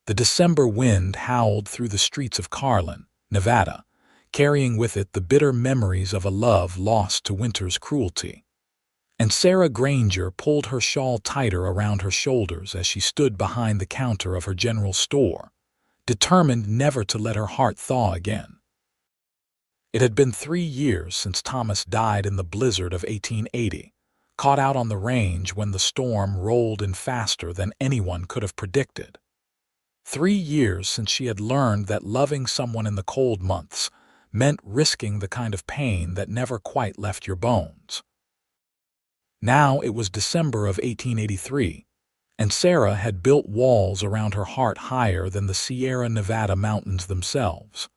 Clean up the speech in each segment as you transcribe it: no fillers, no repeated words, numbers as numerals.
The December wind howled through the streets of Carlin, Nevada, carrying with it the bitter memories of a love lost to winter's cruelty. And Sarah Granger pulled her shawl tighter around her shoulders as she stood behind the counter of her general store, determined never to let her heart thaw again. It had been 3 years since Thomas died in the blizzard of 1880, caught out on the range when the storm rolled in faster than anyone could have predicted. 3 years since she had learned that loving someone in the cold months meant risking the kind of pain that never quite left your bones. Now it was December of 1883, and Sarah had built walls around her heart higher than the Sierra Nevada mountains themselves.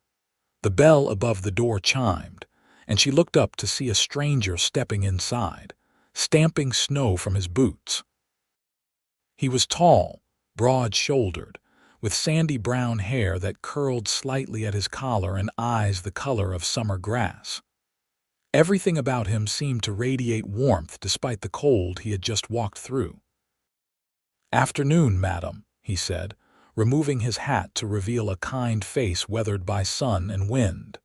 The bell above the door chimed, and she looked up to see a stranger stepping inside, stamping snow from his boots. He was tall, broad-shouldered, with sandy brown hair that curled slightly at his collar and eyes the color of summer grass. Everything about him seemed to radiate warmth despite the cold he had just walked through. "Afternoon, madam," he said, removing his hat to reveal a kind face weathered by sun and wind.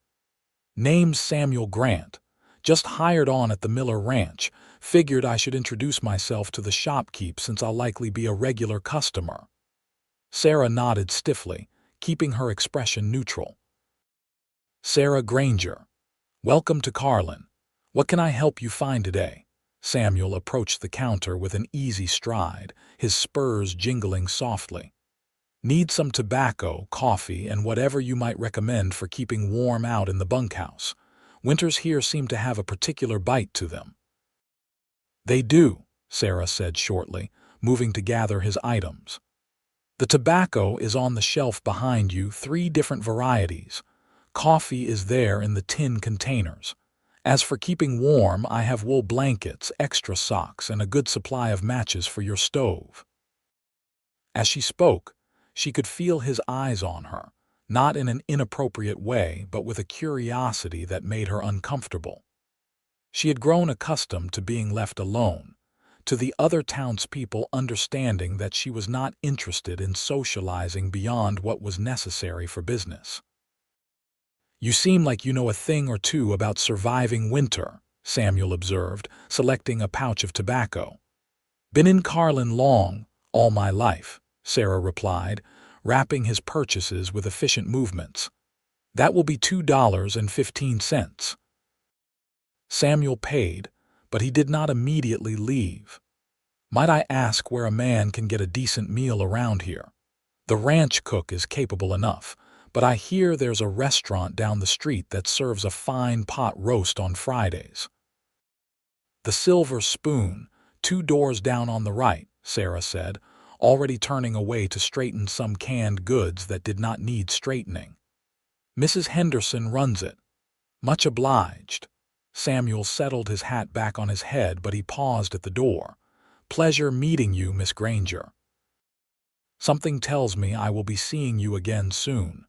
"Name's Samuel Grant. Just hired on at the Miller Ranch. Figured I should introduce myself to the shopkeep since I'll likely be a regular customer." Sarah nodded stiffly, keeping her expression neutral. "Sarah Granger. Welcome to Carlin. What can I help you find today?" Samuel approached the counter with an easy stride, his spurs jingling softly. "Need some tobacco, coffee, and whatever you might recommend for keeping warm out in the bunkhouse. Winters here seem to have a particular bite to them." "They do," Sarah said shortly, moving to gather his items. "The tobacco is on the shelf behind you, 3 different varieties. Coffee is there in the tin containers. As for keeping warm, I have wool blankets, extra socks, and a good supply of matches for your stove." As she spoke, she could feel his eyes on her, not in an inappropriate way, but with a curiosity that made her uncomfortable. She had grown accustomed to being left alone, to the other townspeople understanding that she was not interested in socializing beyond what was necessary for business. "You seem like you know a thing or two about surviving winter," Samuel observed, selecting a pouch of tobacco. "Been in Carlin long, all my life," Sarah replied, wrapping his purchases with efficient movements. "That will be $2.15. Samuel paid, but he did not immediately leave. "Might I ask where a man can get a decent meal around here? The ranch cook is capable enough, but I hear there's a restaurant down the street that serves a fine pot roast on Fridays." "The Silver Spoon, 2 doors down on the right," Sarah said, already turning away to straighten some canned goods that did not need straightening. "Mrs. Henderson runs it." "Much obliged." Samuel settled his hat back on his head, but he paused at the door. "Pleasure meeting you, Miss Granger. Something tells me I will be seeing you again soon."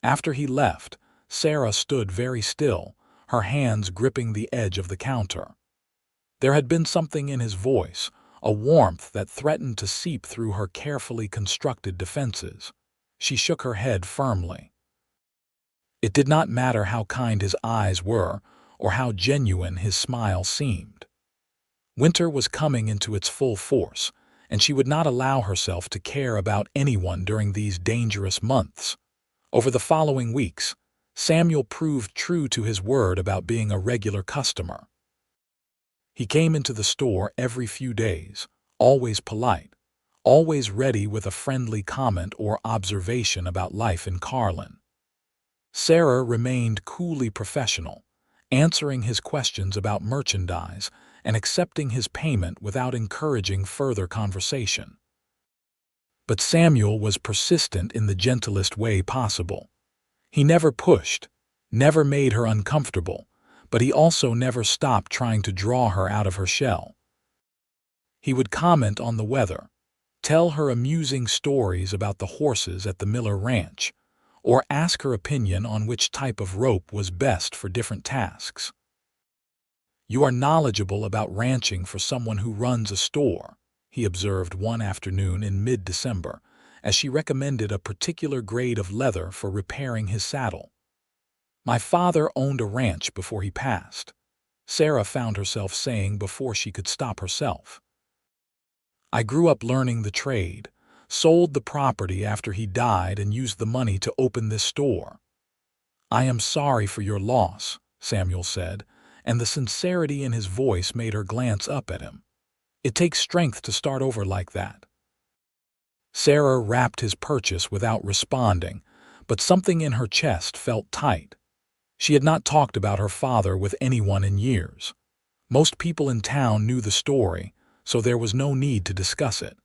After he left, Sarah stood very still, her hands gripping the edge of the counter. There had been something in his voice, a warmth that threatened to seep through her carefully constructed defenses. She shook her head firmly. It did not matter how kind his eyes were, or how genuine his smile seemed. Winter was coming into its full force, and she would not allow herself to care about anyone during these dangerous months. Over the following weeks, Samuel proved true to his word about being a regular customer. He came into the store every few days, always polite, always ready with a friendly comment or observation about life in Carlin. Sarah remained coolly professional, answering his questions about merchandise and accepting his payment without encouraging further conversation. But Samuel was persistent in the gentlest way possible. He never pushed, never made her uncomfortable, but he also never stopped trying to draw her out of her shell. He would comment on the weather, tell her amusing stories about the horses at the Miller Ranch, or ask her opinion on which type of rope was best for different tasks. "You are knowledgeable about ranching for someone who runs a store," he observed one afternoon in mid-December, as she recommended a particular grade of leather for repairing his saddle. "My father owned a ranch before he passed," Sarah found herself saying before she could stop herself. "I grew up learning the trade, sold the property after he died, and used the money to open this store." "I am sorry for your loss," Samuel said, and the sincerity in his voice made her glance up at him. "It takes strength to start over like that." Sarah wrapped his purchase without responding, but something in her chest felt tight. She had not talked about her father with anyone in years. Most people in town knew the story, so there was no need to discuss it.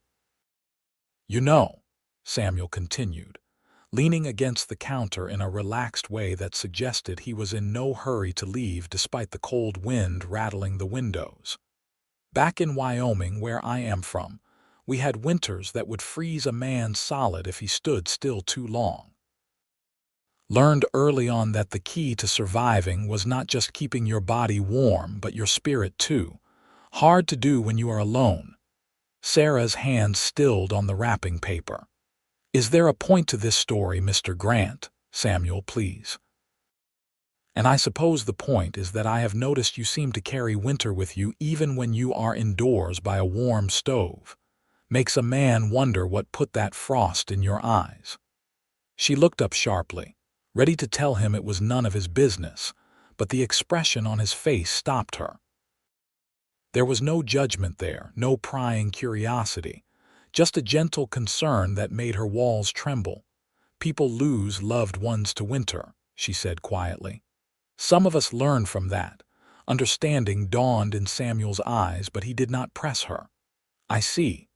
"You know," Samuel continued, leaning against the counter in a relaxed way that suggested he was in no hurry to leave despite the cold wind rattling the windows. "Back in Wyoming, where I am from, we had winters that would freeze a man solid if he stood still too long. Learned early on that the key to surviving was not just keeping your body warm, but your spirit too. Hard to do when you are alone." Sarah's hand stilled on the wrapping paper. "Is there a point to this story, Mr. Grant? Samuel, please." "And I suppose the point is that I have noticed you seem to carry winter with you even when you are indoors by a warm stove. Makes a man wonder what put that frost in your eyes." She looked up sharply, ready to tell him it was none of his business, but the expression on his face stopped her. There was no judgment there, no prying curiosity, just a gentle concern that made her walls tremble. "People lose loved ones to winter," she said quietly. "Some of us learn from that." Understanding dawned in Samuel's eyes, but he did not press her. "I see.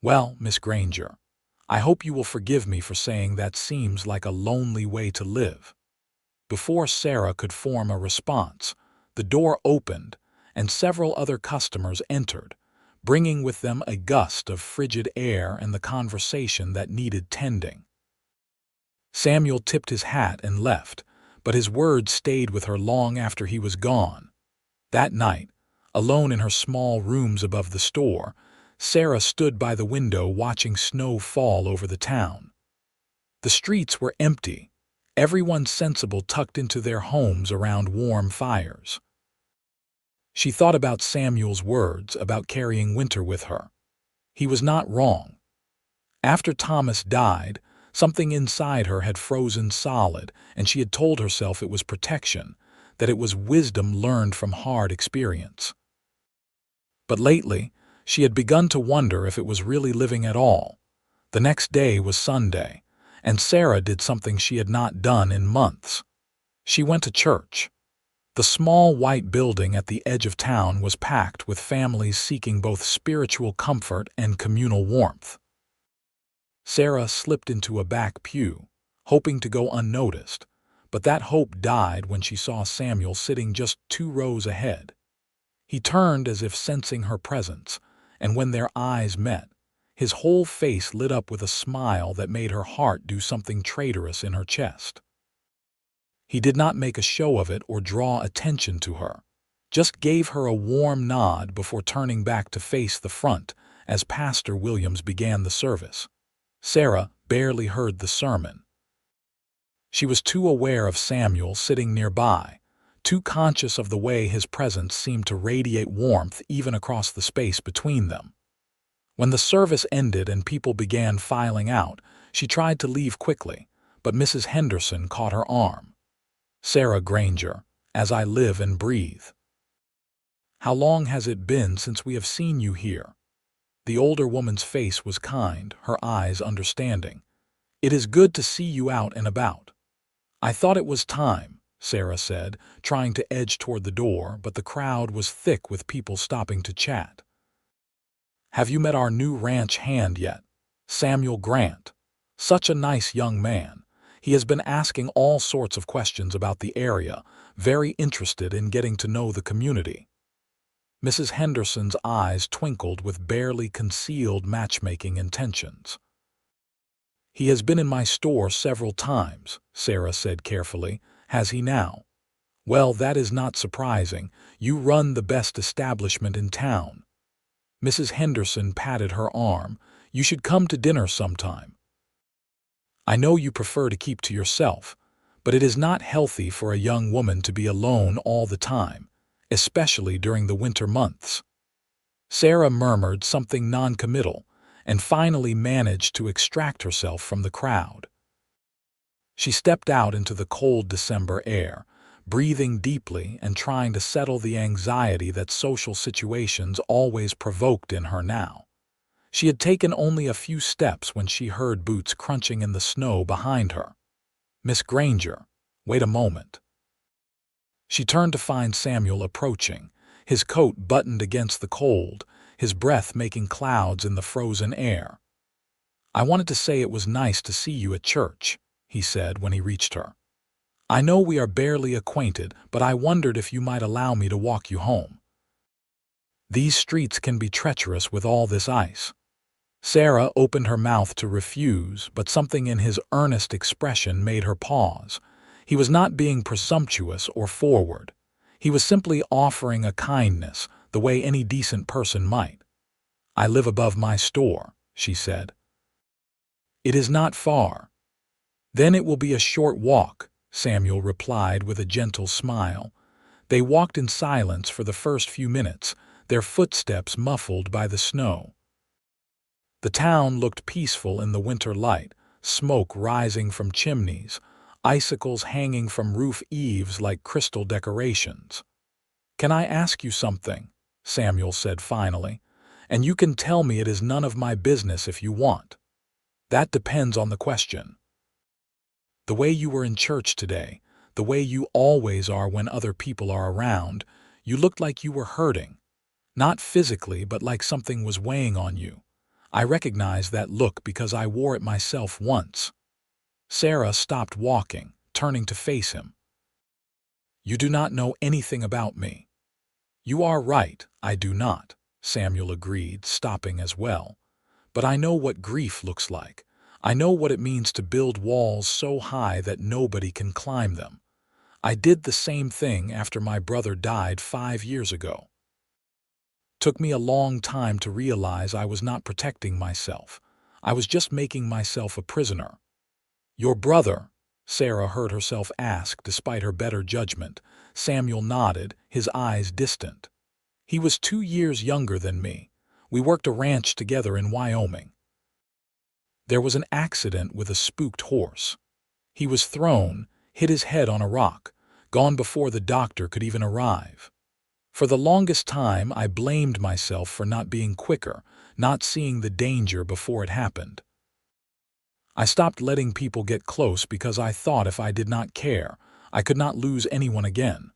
Well, Miss Granger, I hope you will forgive me for saying that seems like a lonely way to live." Before Sarah could form a response, the door opened, and several other customers entered, bringing with them a gust of frigid air and the conversation that needed tending. Samuel tipped his hat and left, but his words stayed with her long after he was gone. That night, alone in her small rooms above the store, Sarah stood by the window watching snow fall over the town. The streets were empty, everyone sensible tucked into their homes around warm fires. She thought about Samuel's words about carrying winter with her. He was not wrong. After Thomas died, something inside her had frozen solid, and she had told herself it was protection, that it was wisdom learned from hard experience. But lately, she had begun to wonder if it was really living at all. The next day was Sunday, and Sarah did something she had not done in months. She went to church. The small white building at the edge of town was packed with families seeking both spiritual comfort and communal warmth. Sarah slipped into a back pew, hoping to go unnoticed, but that hope died when she saw Samuel sitting just 2 rows ahead. He turned as if sensing her presence, and when their eyes met, his whole face lit up with a smile that made her heart do something traitorous in her chest. He did not make a show of it or draw attention to her, just gave her a warm nod before turning back to face the front as Pastor Williams began the service. Sarah barely heard the sermon. She was too aware of Samuel sitting nearby, too conscious of the way his presence seemed to radiate warmth even across the space between them. When the service ended and people began filing out, she tried to leave quickly, but Mrs. Henderson caught her arm. "Sarah Granger, as I live and breathe. How long has it been since we have seen you here?" The older woman's face was kind, her eyes understanding. "It is good to see you out and about." "I thought it was time," Sarah said, trying to edge toward the door, but the crowd was thick with people stopping to chat. "Have you met our new ranch hand yet? Samuel Grant. Such a nice young man. He has been asking all sorts of questions about the area, very interested in getting to know the community." Mrs. Henderson's eyes twinkled with barely concealed matchmaking intentions. "He has been in my store several times," Sarah said carefully. "Has he now?" "Well, that is not surprising. You run the best establishment in town." Mrs. Henderson patted her arm. You should come to dinner sometime. I know you prefer to keep to yourself, but it is not healthy for a young woman to be alone all the time, especially during the winter months." Sarah murmured something non-committal and finally managed to extract herself from the crowd. She stepped out into the cold December air, breathing deeply and trying to settle the anxiety that social situations always provoked in her now. She had taken only a few steps when she heard boots crunching in the snow behind her. "Miss Granger, wait a moment." She turned to find Samuel approaching, his coat buttoned against the cold, his breath making clouds in the frozen air. "I wanted to say it was nice to see you at church," he said when he reached her. "I know we are barely acquainted, but I wondered if you might allow me to walk you home. These streets can be treacherous with all this ice." Sarah opened her mouth to refuse, but something in his earnest expression made her pause. He was not being presumptuous or forward. He was simply offering a kindness, the way any decent person might. "I live above my store," she said. "It is not far." "Then it will be a short walk," Samuel replied with a gentle smile. They walked in silence for the first few minutes, their footsteps muffled by the snow. The town looked peaceful in the winter light, smoke rising from chimneys, icicles hanging from roof eaves like crystal decorations. "Can I ask you something?" Samuel said finally. "And you can tell me it is none of my business if you want. That depends on the question. The way you were in church today, the way you always are when other people are around, you looked like you were hurting. Not physically, but like something was weighing on you. I recognize that look because I wore it myself once." Sarah stopped walking, turning to face him. "You do not know anything about me." "You are right, I do not," Samuel agreed, stopping as well. "But I know what grief looks like. I know what it means to build walls so high that nobody can climb them. I did the same thing after my brother died 5 years ago. Took me a long time to realize I was not protecting myself. I was just making myself a prisoner." "Your brother?" Sarah heard herself ask despite her better judgment. Samuel nodded, his eyes distant. "He was 2 years younger than me. We worked a ranch together in Wyoming. There was an accident with a spooked horse. He was thrown, hit his head on a rock, gone before the doctor could even arrive. For the longest time, I blamed myself for not being quicker, not seeing the danger before it happened. I stopped letting people get close because I thought if I did not care, I could not lose anyone again."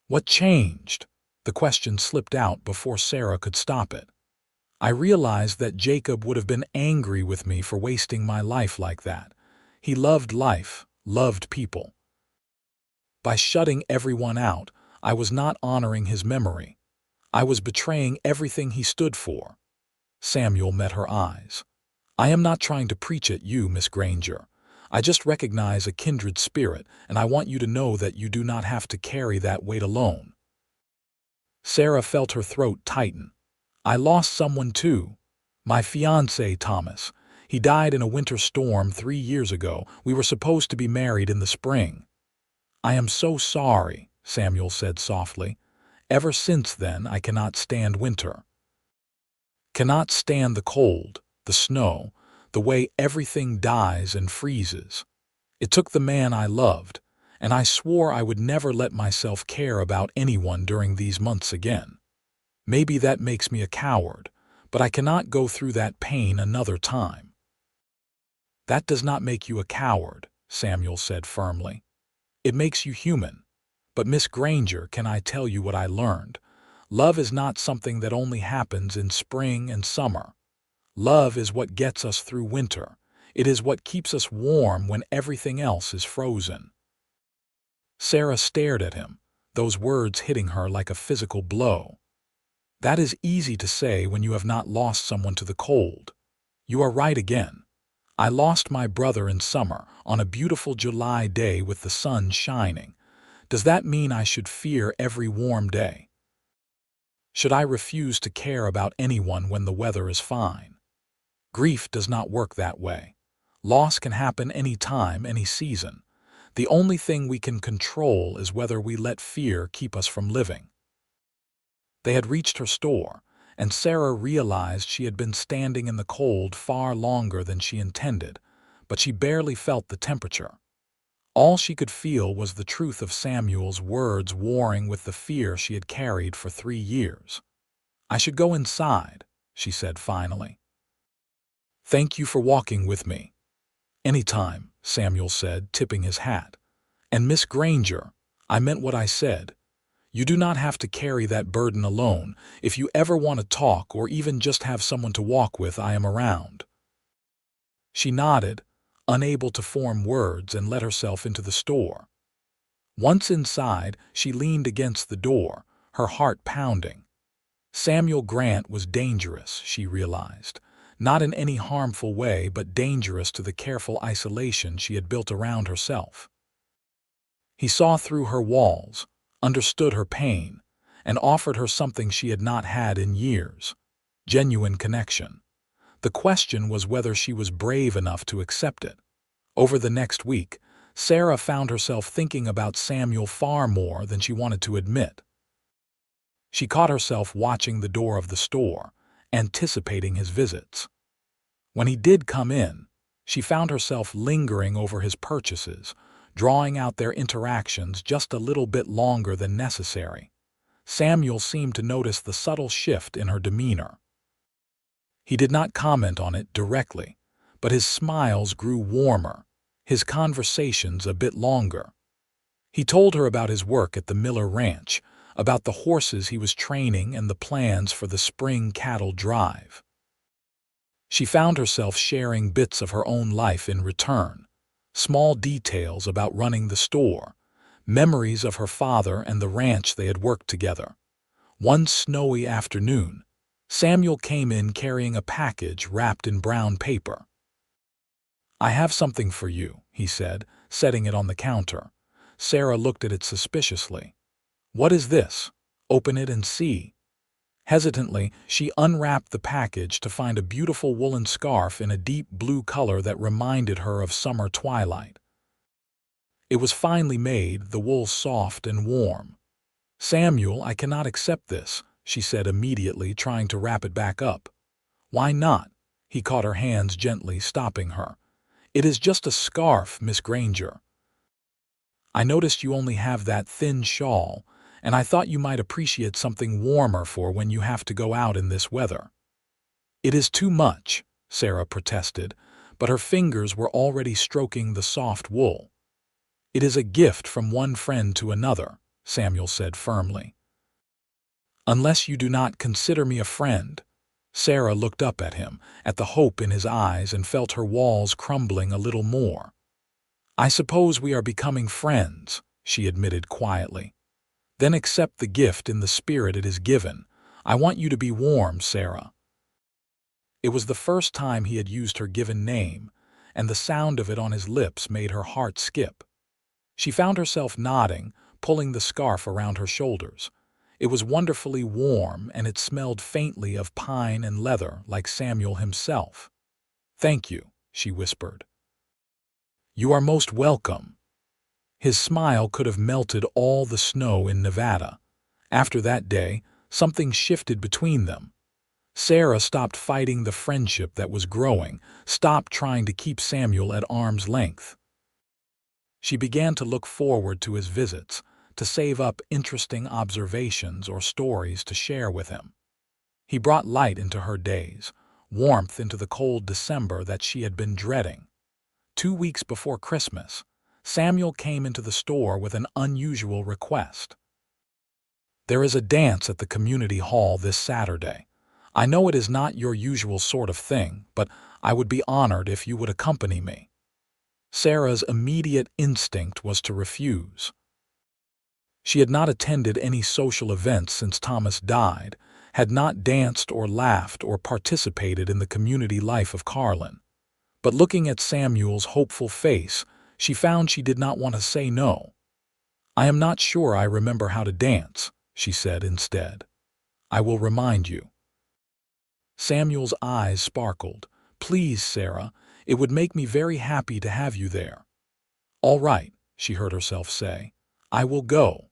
"What changed?" The question slipped out before Sarah could stop it. "I realized that Jacob would have been angry with me for wasting my life like that. He loved life, loved people. By shutting everyone out, I was not honoring his memory. I was betraying everything he stood for." Samuel met her eyes. "I am not trying to preach at you, Miss Granger. I just recognize a kindred spirit, and I want you to know that you do not have to carry that weight alone." Sarah felt her throat tighten. "I lost someone too. My fiancé, Thomas. He died in a winter storm 3 years ago. We were supposed to be married in the spring." "I am so sorry," Samuel said softly. "Ever since then I cannot stand winter. Cannot stand the cold, the snow, the way everything dies and freezes. It took the man I loved, and I swore I would never let myself care about anyone during these months again. Maybe that makes me a coward, but I cannot go through that pain another time." "That does not make you a coward," Samuel said firmly. "It makes you human. But Miss Granger, can I tell you what I learned? Love is not something that only happens in spring and summer. Love is what gets us through winter. It is what keeps us warm when everything else is frozen." Sarah stared at him, those words hitting her like a physical blow. "That is easy to say when you have not lost someone to the cold. You are right again. I lost my brother in summer, on a beautiful July day with the sun shining. Does that mean I should fear every warm day? Should I refuse to care about anyone when the weather is fine? Grief does not work that way. Loss can happen any time, any season. The only thing we can control is whether we let fear keep us from living. They had reached her store, and Sarah realized she had been standing in the cold far longer than she intended, but she barely felt the temperature. All she could feel was the truth of Samuel's words warring with the fear she had carried for 3 years. "I should go inside," she said finally. "Thank you for walking with me." "Any time," Samuel said, tipping his hat. "And Miss Granger, I meant what I said. You do not have to carry that burden alone. If you ever want to talk or even just have someone to walk with, I am around." She nodded, unable to form words, and let herself into the store. Once inside, she leaned against the door, her heart pounding. Samuel Grant was dangerous, she realized. Not in any harmful way, but dangerous to the careful isolation she had built around herself. He saw through her walls, understood her pain, and offered her something she had not had in years: genuine connection. The question was whether she was brave enough to accept it. Over the next week, Sarah found herself thinking about Samuel far more than she wanted to admit. She caught herself watching the door of the store, anticipating his visits. When he did come in, she found herself lingering over his purchases, drawing out their interactions just a little bit longer than necessary. Samuel seemed to notice the subtle shift in her demeanor. He did not comment on it directly, but his smiles grew warmer, his conversations a bit longer. He told her about his work at the Miller Ranch, about the horses he was training and the plans for the spring cattle drive. She found herself sharing bits of her own life in return, small details about running the store, memories of her father and the ranch they had worked together. One snowy afternoon, Samuel came in carrying a package wrapped in brown paper. "I have something for you," he said, setting it on the counter. Sarah looked at it suspiciously. "What is this? Open it and see." Hesitantly, she unwrapped the package to find a beautiful woolen scarf in a deep blue color that reminded her of summer twilight. It was finely made, the wool soft and warm. "Samuel, I cannot accept this," she said immediately, trying to wrap it back up. "Why not?" He caught her hands gently, stopping her. "It is just a scarf, Miss Granger. I noticed you only have that thin shawl, and I thought you might appreciate something warmer for when you have to go out in this weather." "It is too much," Sarah protested, but her fingers were already stroking the soft wool. "It is a gift from one friend to another," Samuel said firmly. "Unless you do not consider me a friend." Sarah looked up at him, at the hope in his eyes, and felt her walls crumbling a little more. "I suppose we are becoming friends," she admitted quietly. "Then accept the gift in the spirit it is given. I want you to be warm, Sarah." It was the first time he had used her given name, and the sound of it on his lips made her heart skip. She found herself nodding, pulling the scarf around her shoulders. It was wonderfully warm, and it smelled faintly of pine and leather, like Samuel himself. "Thank you," she whispered. "You are most welcome." His smile could have melted all the snow in Nevada. After that day, something shifted between them. Sarah stopped fighting the friendship that was growing, stopped trying to keep Samuel at arm's length. She began to look forward to his visits, to save up interesting observations or stories to share with him. He brought light into her days, warmth into the cold December that she had been dreading. 2 weeks before Christmas, Samuel came into the store with an unusual request. "There is a dance at the community hall this Saturday. I know it is not your usual sort of thing, but I would be honored if you would accompany me." Sarah's immediate instinct was to refuse. She had not attended any social events since Thomas died, had not danced or laughed or participated in the community life of Carlin. But looking at Samuel's hopeful face, she found she did not want to say no. "I am not sure I remember how to dance," she said instead. "I will remind you." Samuel's eyes sparkled, Please, Sarah, it would make me very happy to have you there. All right, she heard herself say. I will go.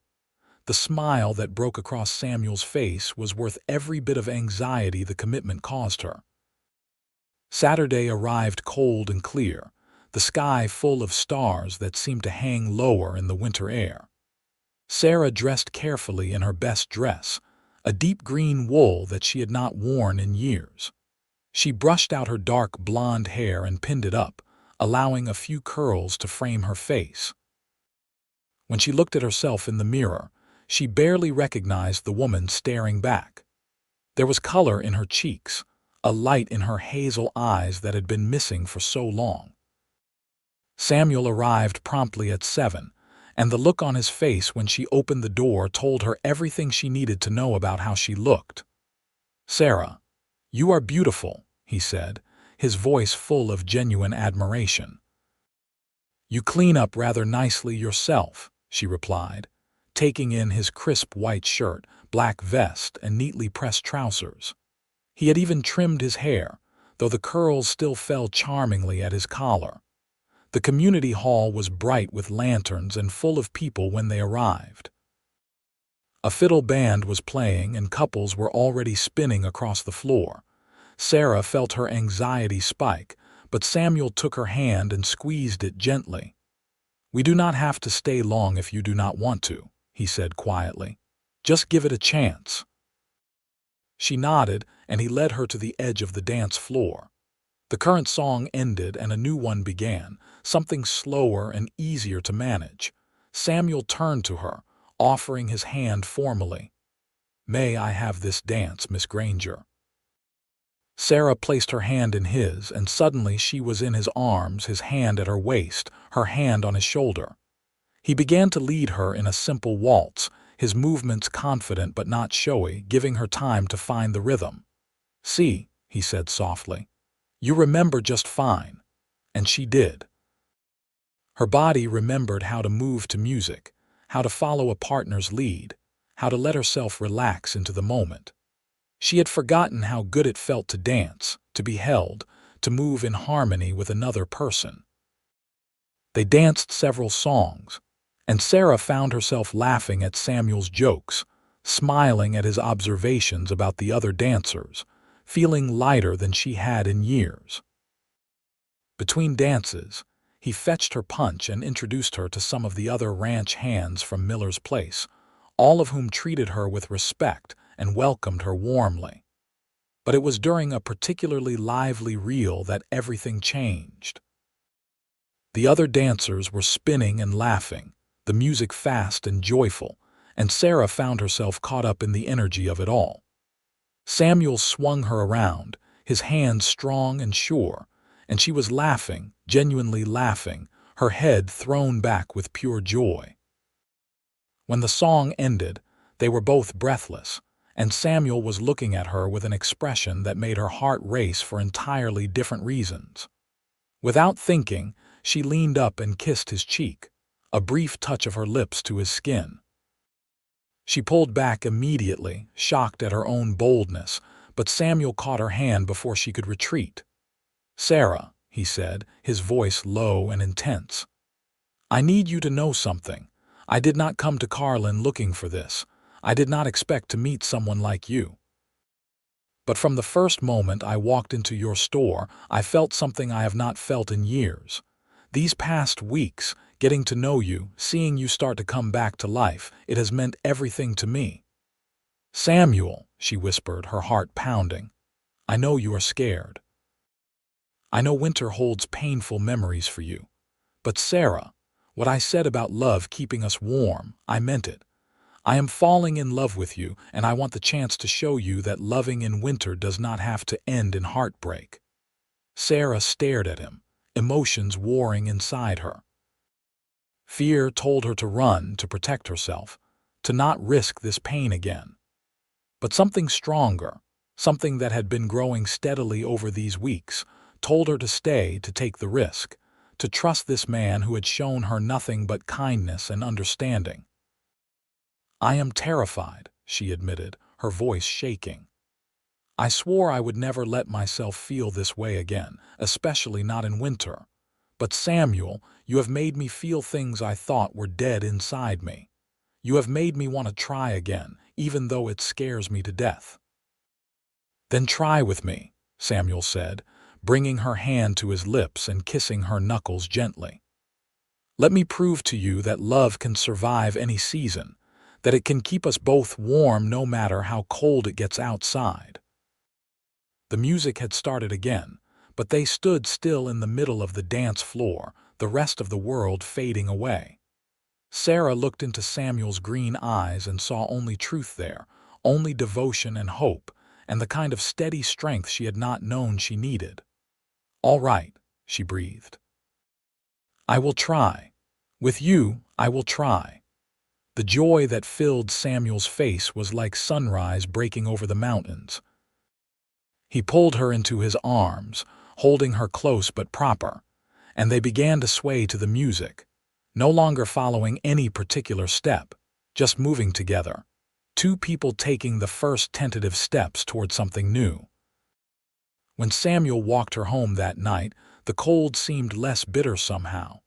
The smile that broke across Samuel's face was worth every bit of anxiety the commitment caused her. Saturday arrived cold and clear, the sky full of stars that seemed to hang lower in the winter air. Sarah dressed carefully in her best dress, a deep green wool that she had not worn in years. She brushed out her dark blonde hair and pinned it up, allowing a few curls to frame her face. When she looked at herself in the mirror, she barely recognized the woman staring back. There was color in her cheeks, a light in her hazel eyes that had been missing for so long. Samuel arrived promptly at 7, and the look on his face when she opened the door told her everything she needed to know about how she looked. "Sarah, you are beautiful," he said, his voice full of genuine admiration. "You clean up rather nicely yourself," she replied, taking in his crisp white shirt, black vest, and neatly pressed trousers. He had even trimmed his hair, though the curls still fell charmingly at his collar. The community hall was bright with lanterns and full of people when they arrived. A fiddle band was playing and couples were already spinning across the floor. Sarah felt her anxiety spike, but Samuel took her hand and squeezed it gently. "We do not have to stay long if you do not want to," he said quietly. "Just give it a chance." She nodded, and he led her to the edge of the dance floor. The current song ended and a new one began, something slower and easier to manage. Samuel turned to her, offering his hand formally. "May I have this dance, Miss Granger?" Sarah placed her hand in his, and suddenly she was in his arms, his hand at her waist, her hand on his shoulder. He began to lead her in a simple waltz, his movements confident but not showy, giving her time to find the rhythm. "See," he said softly, "you remember just fine." And she did. Her body remembered how to move to music, how to follow a partner's lead, how to let herself relax into the moment. She had forgotten how good it felt to dance, to be held, to move in harmony with another person. They danced several songs, and Sarah found herself laughing at Samuel's jokes, smiling at his observations about the other dancers, feeling lighter than she had in years. Between dances, he fetched her punch and introduced her to some of the other ranch hands from Miller's Place, all of whom treated her with respect and welcomed her warmly. But it was during a particularly lively reel that everything changed. The other dancers were spinning and laughing, the music fast and joyful, and Sarah found herself caught up in the energy of it all. Samuel swung her around, his hands strong and sure, and she was laughing, genuinely laughing, her head thrown back with pure joy. When the song ended, they were both breathless, and Samuel was looking at her with an expression that made her heart race for entirely different reasons. Without thinking, she leaned up and kissed his cheek, a brief touch of her lips to his skin. She pulled back immediately, shocked at her own boldness, but Samuel caught her hand before she could retreat. "Sarah," he said, his voice low and intense, "I need you to know something. I did not come to Carlin looking for this. I did not expect to meet someone like you. But from the first moment I walked into your store, I felt something I have not felt in years. These past weeks, getting to know you, seeing you start to come back to life, it has meant everything to me." "Samuel," she whispered, her heart pounding, "I know you are scared. I know winter holds painful memories for you. But Sarah, what I said about love keeping us warm, I meant it. I am falling in love with you, and I want the chance to show you that loving in winter does not have to end in heartbreak." Sarah stared at him, emotions warring inside her. Fear told her to run, to protect herself, to not risk this pain again. But something stronger, something that had been growing steadily over these weeks, told her to stay, to take the risk, to trust this man who had shown her nothing but kindness and understanding. "I am terrified," she admitted, her voice shaking. I swore I would never let myself feel this way again, especially not in winter. But Samuel, you have made me feel things I thought were dead inside me. You have made me want to try again, even though it scares me to death." "Then try with me," Samuel said, bringing her hand to his lips and kissing her knuckles gently. "Let me prove to you that love can survive any season, that it can keep us both warm no matter how cold it gets outside." The music had started again, but they stood still in the middle of the dance floor, the rest of the world fading away. Sarah looked into Samuel's green eyes and saw only truth there, only devotion and hope, and the kind of steady strength she had not known she needed. "All right," she breathed. "I will try. With you, I will try." The joy that filled Samuel's face was like sunrise breaking over the mountains. He pulled her into his arms, holding her close but proper, and they began to sway to the music, no longer following any particular step, just moving together, two people taking the first tentative steps toward something new. When Samuel walked her home that night, the cold seemed less bitter somehow.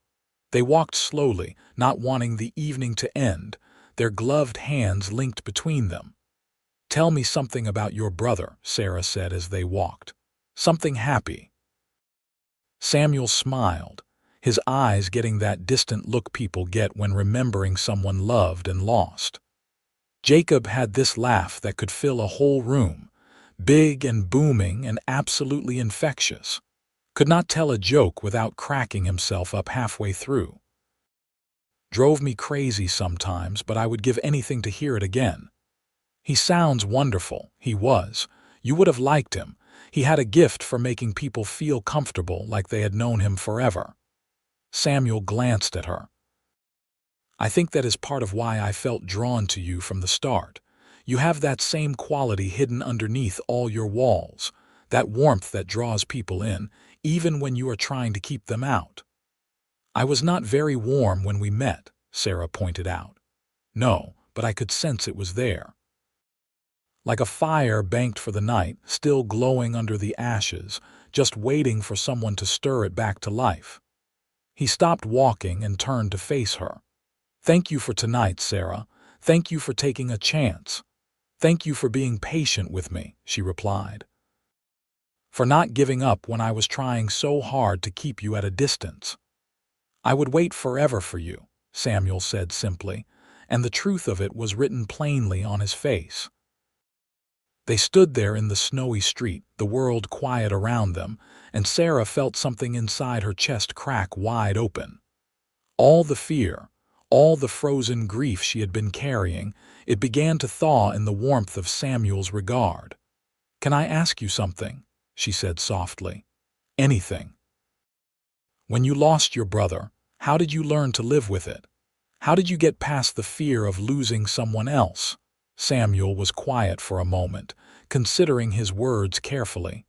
They walked slowly, not wanting the evening to end, their gloved hands linked between them. "Tell me something about your brother," Sarah said as they walked. "Something happy." Samuel smiled, his eyes getting that distant look people get when remembering someone loved and lost. Jacob had this laugh that could fill a whole room, big and booming and absolutely infectious. Could not tell a joke without cracking himself up halfway through. "Drove me crazy sometimes, but I would give anything to hear it again." "He sounds wonderful." He was. You would have liked him. He had a gift for making people feel comfortable like they had known him forever. Samuel glanced at her. "I think that is part of why I felt drawn to you from the start. You have that same quality hidden underneath all your walls, that warmth that draws people in, even when you are trying to keep them out." "I was not very warm when we met," Sarah pointed out. "No, but I could sense it was there. Like a fire banked for the night, still glowing under the ashes, just waiting for someone to stir it back to life." He stopped walking and turned to face her. "Thank you for tonight, Sarah. Thank you for taking a chance. Thank you for being patient with me," she replied. "For not giving up when I was trying so hard to keep you at a distance." "I would wait forever for you," Samuel said simply, and the truth of it was written plainly on his face. They stood there in the snowy street, the world quiet around them, and Sarah felt something inside her chest crack wide open. All the fear, all the frozen grief she had been carrying, it began to thaw in the warmth of Samuel's regard. "Can I ask you something?" she said softly. "Anything. When you lost your brother, how did you learn to live with it? How did you get past the fear of losing someone else?" Samuel was quiet for a moment, considering his words carefully.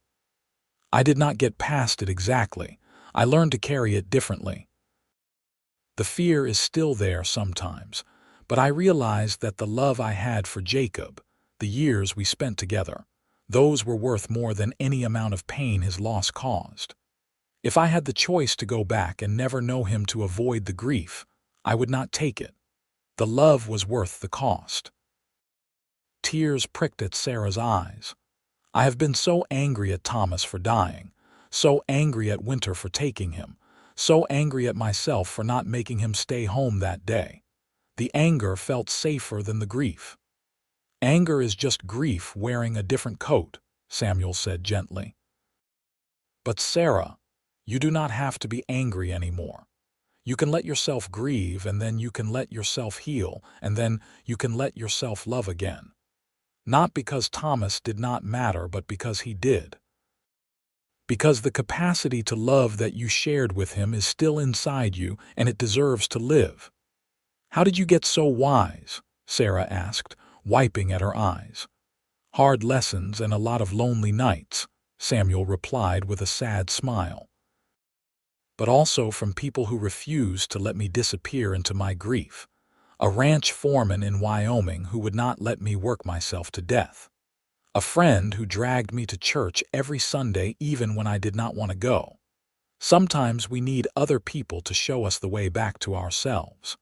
"I did not get past it exactly. I learned to carry it differently. The fear is still there sometimes, but I realized that the love I had for Jacob, the years we spent together, those were worth more than any amount of pain his loss caused. If I had the choice to go back and never know him to avoid the grief, I would not take it. The love was worth the cost." Tears pricked at Sarah's eyes. "I have been so angry at Thomas for dying, so angry at Winter for taking him, so angry at myself for not making him stay home that day. The anger felt safer than the grief." "Anger is just grief wearing a different coat," Samuel said gently. "But Sarah, you do not have to be angry anymore. You can let yourself grieve, and then you can let yourself heal, and then you can let yourself love again. Not because Thomas did not matter, but because he did. Because the capacity to love that you shared with him is still inside you, and it deserves to live." "How did you get so wise?" Sarah asked, wiping at her eyes. "Hard lessons and a lot of lonely nights," Samuel replied with a sad smile. "But also from people who refused to let me disappear into my grief. A ranch foreman in Wyoming who would not let me work myself to death. A friend who dragged me to church every Sunday even when I did not want to go. Sometimes we need other people to show us the way back to ourselves.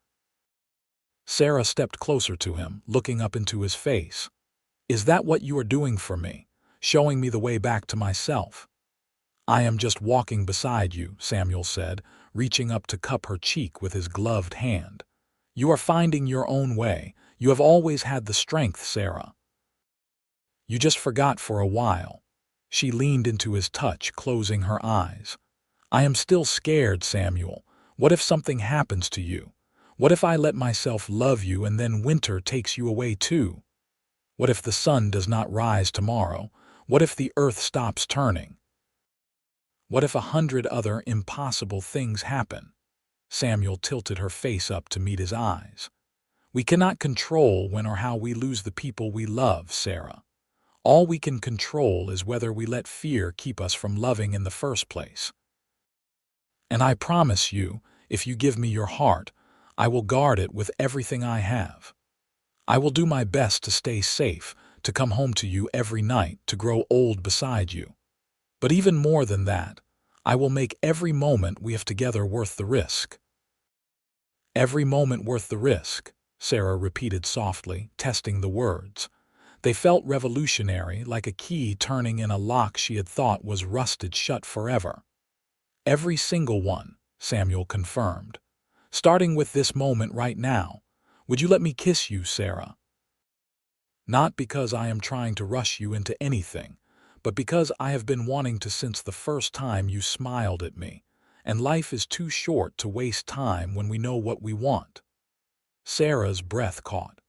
Sarah stepped closer to him, looking up into his face. Is that what you are doing for me? Showing me the way back to myself? I am just walking beside you, Samuel said, reaching up to cup her cheek with his gloved hand. You are finding your own way. You have always had the strength, Sarah. You just forgot for a while. She leaned into his touch, closing her eyes. I am still scared, Samuel. What if something happens to you? What if I let myself love you and then winter takes you away too? What if the sun does not rise tomorrow? What if the earth stops turning? What if 100 other impossible things happen? Samuel tilted her face up to meet his eyes. We cannot control when or how we lose the people we love, Sarah. All we can control is whether we let fear keep us from loving in the first place. And I promise you, if you give me your heart, I will guard it with everything I have. I will do my best to stay safe, to come home to you every night, to grow old beside you. But even more than that, I will make every moment we have together worth the risk. Every moment worth the risk, Sarah repeated softly, testing the words. They felt revolutionary, like a key turning in a lock she had thought was rusted shut forever. Every single one, Samuel confirmed. Starting with this moment right now. Would you let me kiss you, Sarah? Not because I am trying to rush you into anything, but because I have been wanting to since the first time you smiled at me, and life is too short to waste time when we know what we want. Sarah's breath caught.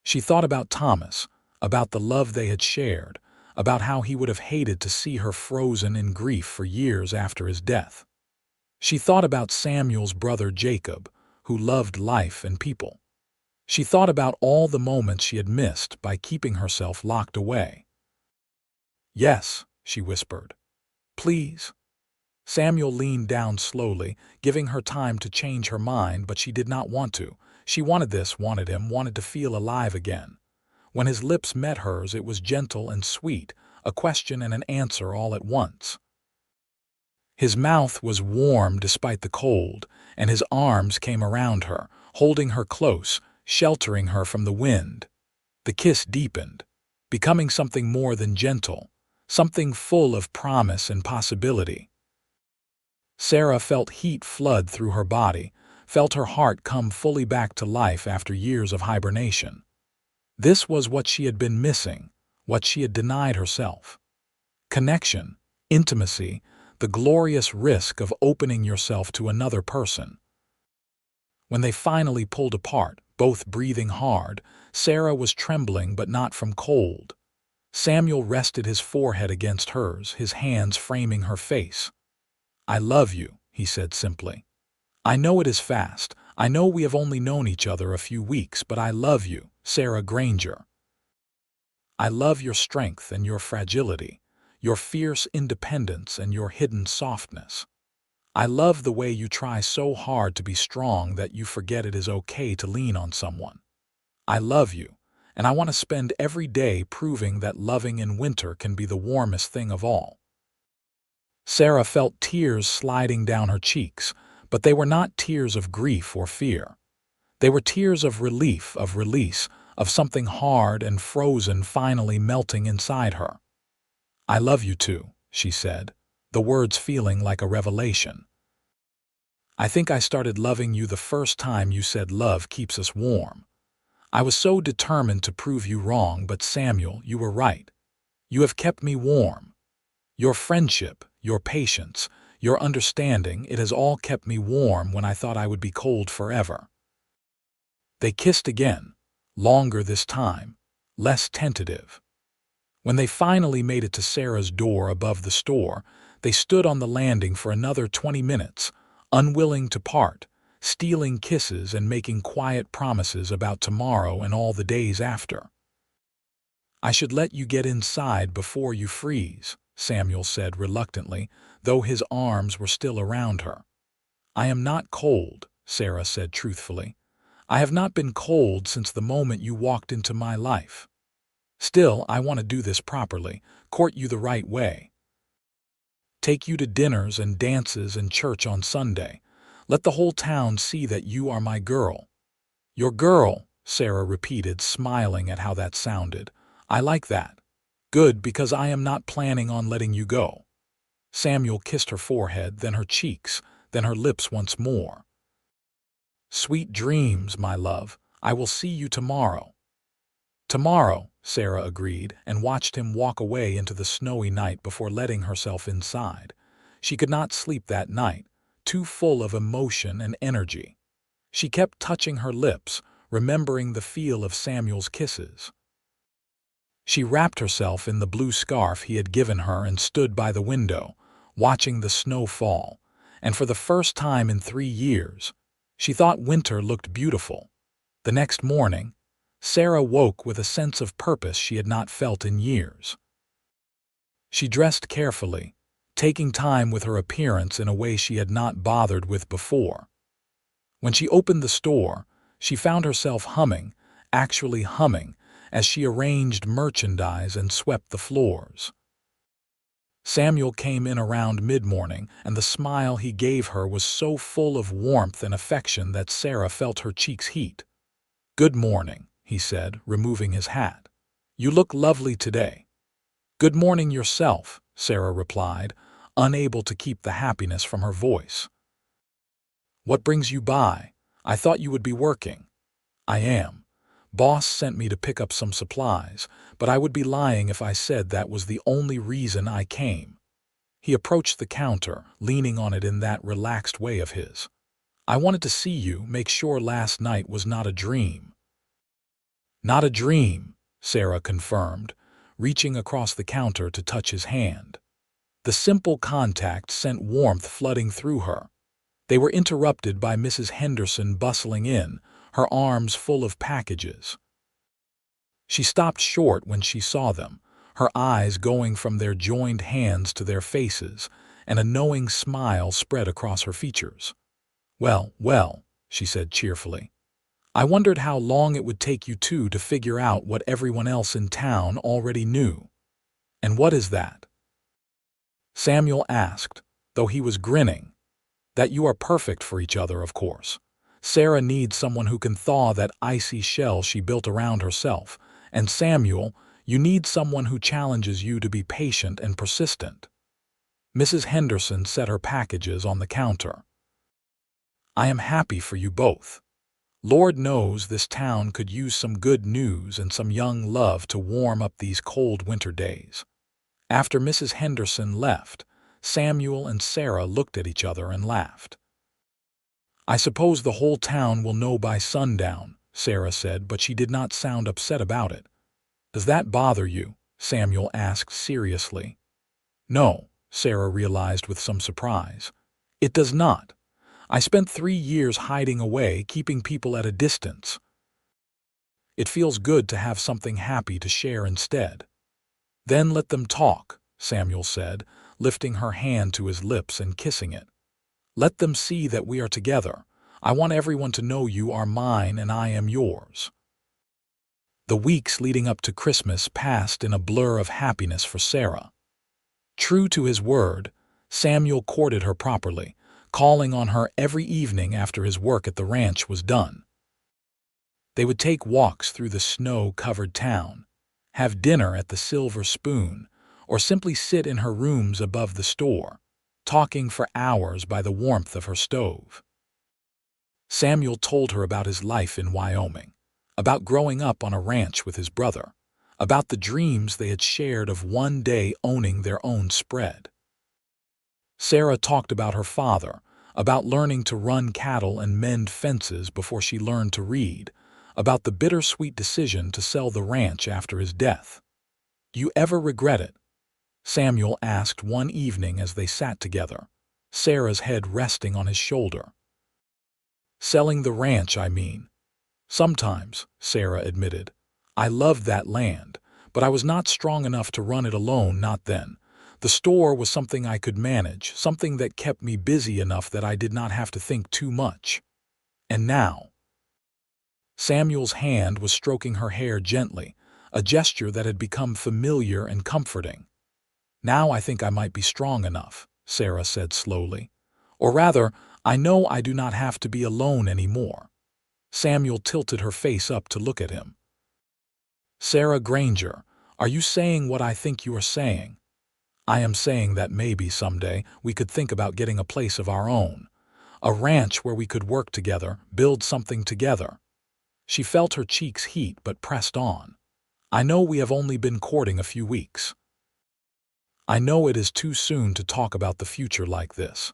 She thought about Thomas, about the love they had shared, about how he would have hated to see her frozen in grief for years after his death. She thought about Samuel's brother Jacob, who loved life and people. She thought about all the moments she had missed by keeping herself locked away. Yes, she whispered. Please. Samuel leaned down slowly, giving her time to change her mind, but she did not want to. She wanted this, wanted him, wanted to feel alive again. When his lips met hers, it was gentle and sweet, a question and an answer all at once. His mouth was warm despite the cold, and his arms came around her, holding her close, sheltering her from the wind. The kiss deepened, becoming something more than gentle, something full of promise and possibility. Sarah felt heat flood through her body, felt her heart come fully back to life after years of hibernation. This was what she had been missing, what she had denied herself. Connection, intimacy, the glorious risk of opening yourself to another person. When they finally pulled apart, both breathing hard, Sarah was trembling but not from cold. Samuel rested his forehead against hers, his hands framing her face. I love you, he said simply. I know it is fast. I know we have only known each other a few weeks, but I love you, Sarah Granger. I love your strength and your fragility, your fierce independence and your hidden softness. I love the way you try so hard to be strong that you forget it is okay to lean on someone. I love you, and I want to spend every day proving that loving in winter can be the warmest thing of all. Sarah felt tears sliding down her cheeks, but they were not tears of grief or fear. They were tears of relief, of release, of something hard and frozen finally melting inside her. I love you too, she said, the words feeling like a revelation. I think I started loving you the first time you said love keeps us warm. I was so determined to prove you wrong, but Samuel, you were right. You have kept me warm. Your friendship, your patience, your understanding, it has all kept me warm when I thought I would be cold forever. They kissed again, longer this time, less tentative. When they finally made it to Sarah's door above the store, they stood on the landing for another 20 minutes, unwilling to part, stealing kisses and making quiet promises about tomorrow and all the days after. I should let you get inside before you freeze, Samuel said reluctantly, though his arms were still around her. I am not cold, Sarah said truthfully. I have not been cold since the moment you walked into my life. Still, I want to do this properly, court you the right way. Take you to dinners and dances and church on Sunday. Let the whole town see that you are my girl." "Your girl," Sarah repeated, smiling at how that sounded. "I like that. Good, because I am not planning on letting you go." Samuel kissed her forehead, then her cheeks, then her lips once more. "Sweet dreams, my love. I will see you tomorrow." "Tomorrow," Sarah agreed, and watched him walk away into the snowy night before letting herself inside. She could not sleep that night, too full of emotion and energy. She kept touching her lips, remembering the feel of Samuel's kisses. She wrapped herself in the blue scarf he had given her and stood by the window, watching the snow fall, and for the first time in 3 years, she thought winter looked beautiful. The next morning, Sarah woke with a sense of purpose she had not felt in years. She dressed carefully, taking time with her appearance in a way she had not bothered with before. When she opened the store, she found herself humming, actually humming, as she arranged merchandise and swept the floors. Samuel came in around mid-morning, and the smile he gave her was so full of warmth and affection that Sarah felt her cheeks heat. "Good morning," he said, removing his hat. "You look lovely today." "Good morning yourself," Sarah replied, unable to keep the happiness from her voice. "What brings you by? I thought you would be working." "I am. Boss sent me to pick up some supplies, but I would be lying if I said that was the only reason I came." He approached the counter, leaning on it in that relaxed way of his. "I wanted to see you, make sure last night was not a dream." "Not a dream," Sarah confirmed, reaching across the counter to touch his hand. The simple contact sent warmth flooding through her. They were interrupted by Mrs. Henderson bustling in, her arms full of packages. She stopped short when she saw them, her eyes going from their joined hands to their faces, and a knowing smile spread across her features. "Well, well," she said cheerfully. "I wondered how long it would take you two to figure out what everyone else in town already knew." "And what is that?" Samuel asked, though he was grinning. "That you are perfect for each other, of course. Sarah needs someone who can thaw that icy shell she built around herself, and Samuel, you need someone who challenges you to be patient and persistent." Mrs. Henderson set her packages on the counter. "I am happy for you both. Lord knows this town could use some good news and some young love to warm up these cold winter days." After Mrs. Henderson left, Samuel and Sarah looked at each other and laughed. "I suppose the whole town will know by sundown," Sarah said, but she did not sound upset about it. "Does that bother you?" Samuel asked seriously. "No," Sarah realized with some surprise. "It does not. I spent 3 years hiding away, keeping people at a distance. It feels good to have something happy to share instead." "Then let them talk," Samuel said, lifting her hand to his lips and kissing it. "Let them see that we are together. I want everyone to know you are mine and I am yours." The weeks leading up to Christmas passed in a blur of happiness for Sarah. True to his word, Samuel courted her properly, calling on her every evening after his work at the ranch was done. They would take walks through the snow-covered town, have dinner at the Silver Spoon, or simply sit in her rooms above the store, talking for hours by the warmth of her stove. Samuel told her about his life in Wyoming, about growing up on a ranch with his brother, about the dreams they had shared of one day owning their own spread. Sarah talked about her father, about learning to run cattle and mend fences before she learned to read, about the bittersweet decision to sell the ranch after his death. "Do you ever regret it?" Samuel asked one evening as they sat together, Sarah's head resting on his shoulder. "Selling the ranch, I mean." "Sometimes," Sarah admitted. "I loved that land, but I was not strong enough to run it alone, not then. The store was something I could manage, something that kept me busy enough that I did not have to think too much. And now—" Samuel's hand was stroking her hair gently, a gesture that had become familiar and comforting. "Now I think I might be strong enough," Sarah said slowly. "Or rather, I know I do not have to be alone anymore." Samuel tilted her face up to look at him. "Sarah Granger, are you saying what I think you are saying?" "I am saying that maybe someday we could think about getting a place of our own. A ranch where we could work together, build something together." She felt her cheeks heat but pressed on. "I know we have only been courting a few weeks. I know it is too soon to talk about the future like this.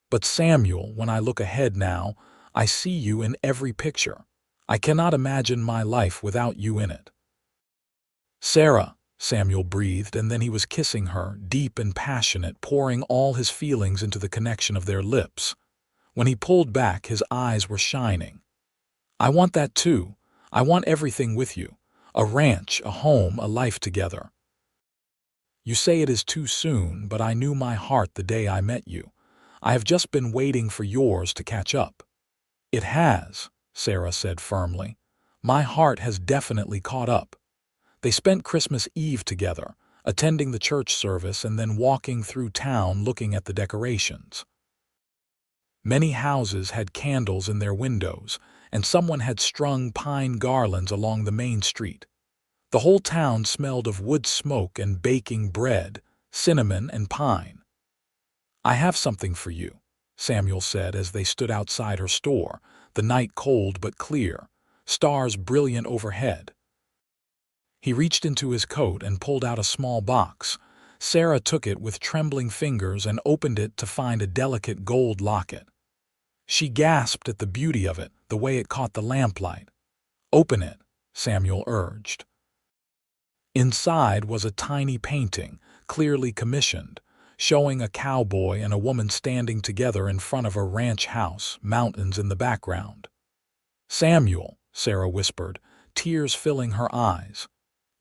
But Samuel, when I look ahead now, I see you in every picture. I cannot imagine my life without you in it." "Sarah," Samuel breathed, and then he was kissing her, deep and passionate, pouring all his feelings into the connection of their lips. When he pulled back, his eyes were shining. "I want that too. I want everything with you. A ranch, a home, a life together. You say it is too soon, but I knew my heart the day I met you. I have just been waiting for yours to catch up." "It has," Sarah said firmly. "My heart has definitely caught up." They spent Christmas Eve together, attending the church service and then walking through town looking at the decorations. Many houses had candles in their windows, and someone had strung pine garlands along the main street. The whole town smelled of wood smoke and baking bread, cinnamon and pine. "I have something for you," Samuel said as they stood outside her store, the night cold but clear, stars brilliant overhead. He reached into his coat and pulled out a small box. Sarah took it with trembling fingers and opened it to find a delicate gold locket. She gasped at the beauty of it, the way it caught the lamplight. "Open it," Samuel urged. Inside was a tiny painting, clearly commissioned, showing a cowboy and a woman standing together in front of a ranch house, mountains in the background. "Samuel," Sarah whispered, tears filling her eyes.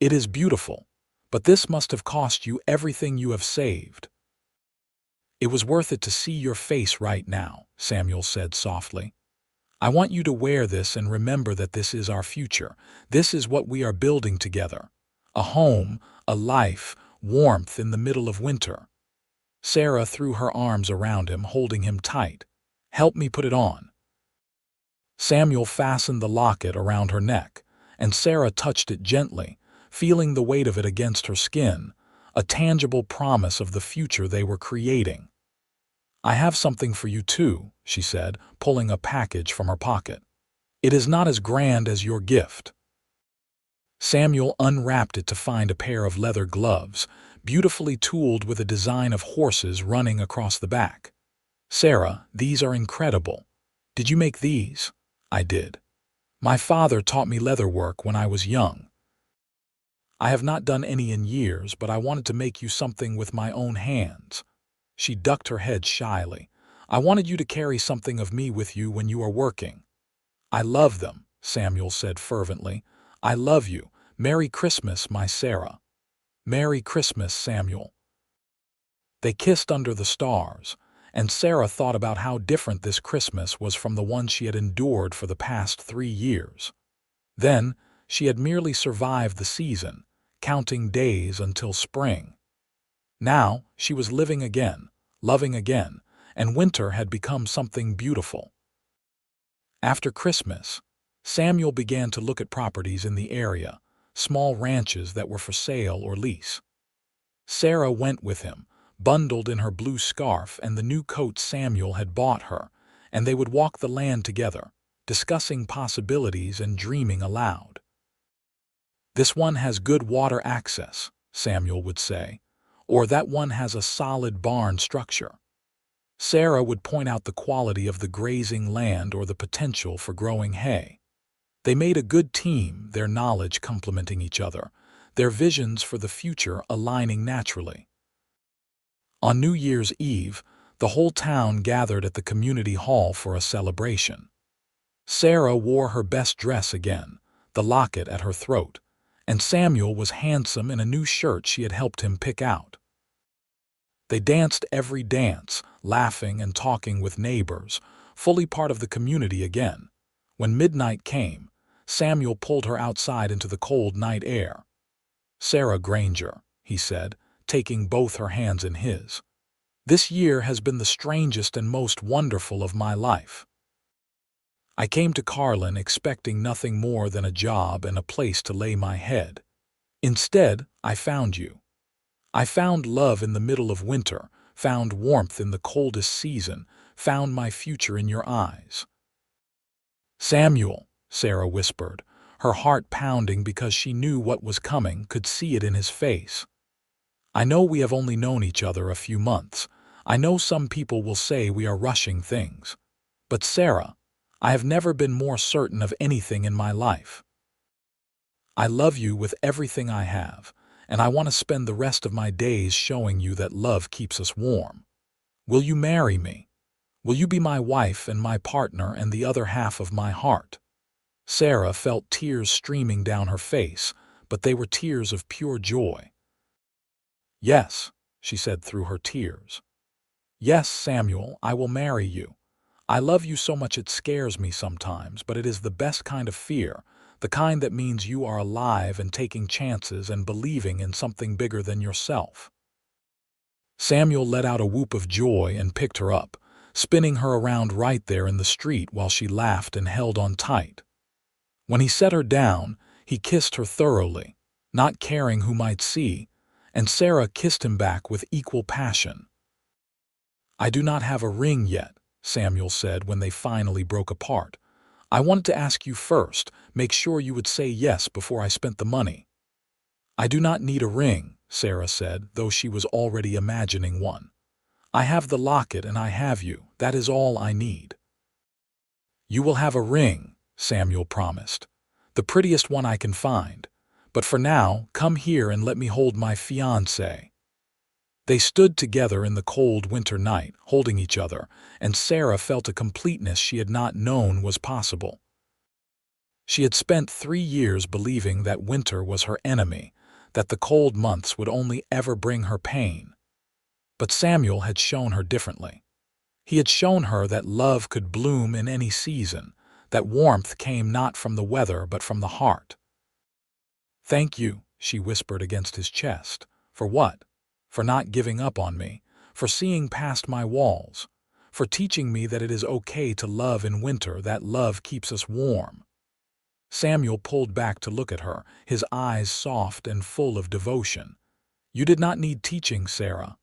"It is beautiful, but this must have cost you everything you have saved." "It was worth it to see your face right now," Samuel said softly. "I want you to wear this and remember that this is our future. This is what we are building together. A home, a life, warmth in the middle of winter." Sarah threw her arms around him, holding him tight. "Help me put it on." Samuel fastened the locket around her neck, and Sarah touched it gently, feeling the weight of it against her skin, a tangible promise of the future they were creating. "I have something for you too," she said, pulling a package from her pocket. "It is not as grand as your gift." Samuel unwrapped it to find a pair of leather gloves, beautifully tooled with a design of horses running across the back. "Sarah, these are incredible. Did you make these?" "I did. My father taught me leather work when I was young. I have not done any in years, but I wanted to make you something with my own hands." She ducked her head shyly. "I wanted you to carry something of me with you when you are working." "I love them," Samuel said fervently. "I love you. Merry Christmas, my Sarah." "Merry Christmas, Samuel." They kissed under the stars, and Sarah thought about how different this Christmas was from the one she had endured for the past 3 years. Then, she had merely survived the season, counting days until spring. Now, she was living again, loving again, and winter had become something beautiful. After Christmas, Samuel began to look at properties in the area, small ranches that were for sale or lease. Sarah went with him, bundled in her blue scarf and the new coat Samuel had bought her, and they would walk the land together, discussing possibilities and dreaming aloud. "This one has good water access," Samuel would say, "or that one has a solid barn structure." Sarah would point out the quality of the grazing land or the potential for growing hay. They made a good team, their knowledge complementing each other, their visions for the future aligning naturally. On New Year's Eve, the whole town gathered at the community hall for a celebration. Sarah wore her best dress again, the locket at her throat, and Samuel was handsome in a new shirt she had helped him pick out. They danced every dance, laughing and talking with neighbors, fully part of the community again. When midnight came, Samuel pulled her outside into the cold night air. Sarah Granger, he said, taking both her hands in his. This year has been the strangest and most wonderful of my life. I came to Carlin expecting nothing more than a job and a place to lay my head. Instead, I found you. I found love in the middle of winter, found warmth in the coldest season, found my future in your eyes. Samuel, Sarah whispered, her heart pounding because she knew what was coming, could see it in his face. I know we have only known each other a few months. I know some people will say we are rushing things. But Sarah, I have never been more certain of anything in my life. I love you with everything I have, and I want to spend the rest of my days showing you that love keeps us warm. Will you marry me? Will you be my wife and my partner and the other half of my heart? Sarah felt tears streaming down her face, but they were tears of pure joy. Yes, she said through her tears. Yes, Samuel, I will marry you. I love you so much it scares me sometimes, but it is the best kind of fear, the kind that means you are alive and taking chances and believing in something bigger than yourself. Samuel let out a whoop of joy and picked her up, spinning her around right there in the street while she laughed and held on tight. When he set her down, he kissed her thoroughly, not caring who might see, and Sarah kissed him back with equal passion. I do not have a ring yet, Samuel said when they finally broke apart. I wanted to ask you first, make sure you would say yes before I spent the money. I do not need a ring, Sarah said, though she was already imagining one. I have the locket and I have you, that is all I need. You will have a ring, Samuel promised. The prettiest one I can find. But for now, come here and let me hold my fiancé. They stood together in the cold winter night, holding each other, and Sarah felt a completeness she had not known was possible. She had spent 3 years believing that winter was her enemy, that the cold months would only ever bring her pain. But Samuel had shown her differently. He had shown her that love could bloom in any season, that warmth came not from the weather but from the heart. Thank you, she whispered against his chest. For what? For not giving up on me, for seeing past my walls, for teaching me that it is okay to love in winter, that love keeps us warm. Samuel pulled back to look at her, his eyes soft and full of devotion. You did not need teaching, Sarah.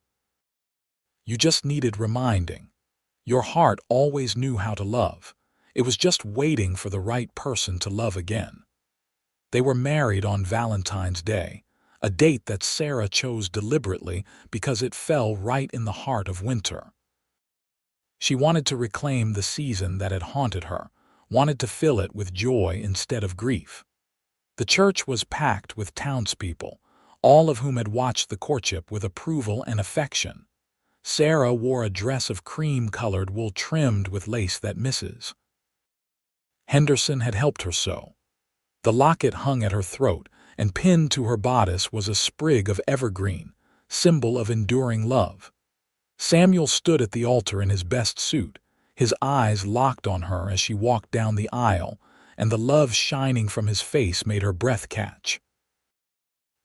You just needed reminding. Your heart always knew how to love. It was just waiting for the right person to love again. They were married on Valentine's Day, a date that Sarah chose deliberately because it fell right in the heart of winter. She wanted to reclaim the season that had haunted her, wanted to fill it with joy instead of grief. The church was packed with townspeople, all of whom had watched the courtship with approval and affection. Sarah wore a dress of cream-colored wool trimmed with lace that Mrs. Henderson had helped her sew. The locket hung at her throat, and pinned to her bodice was a sprig of evergreen, symbol of enduring love. Samuel stood at the altar in his best suit, his eyes locked on her as she walked down the aisle, and the love shining from his face made her breath catch.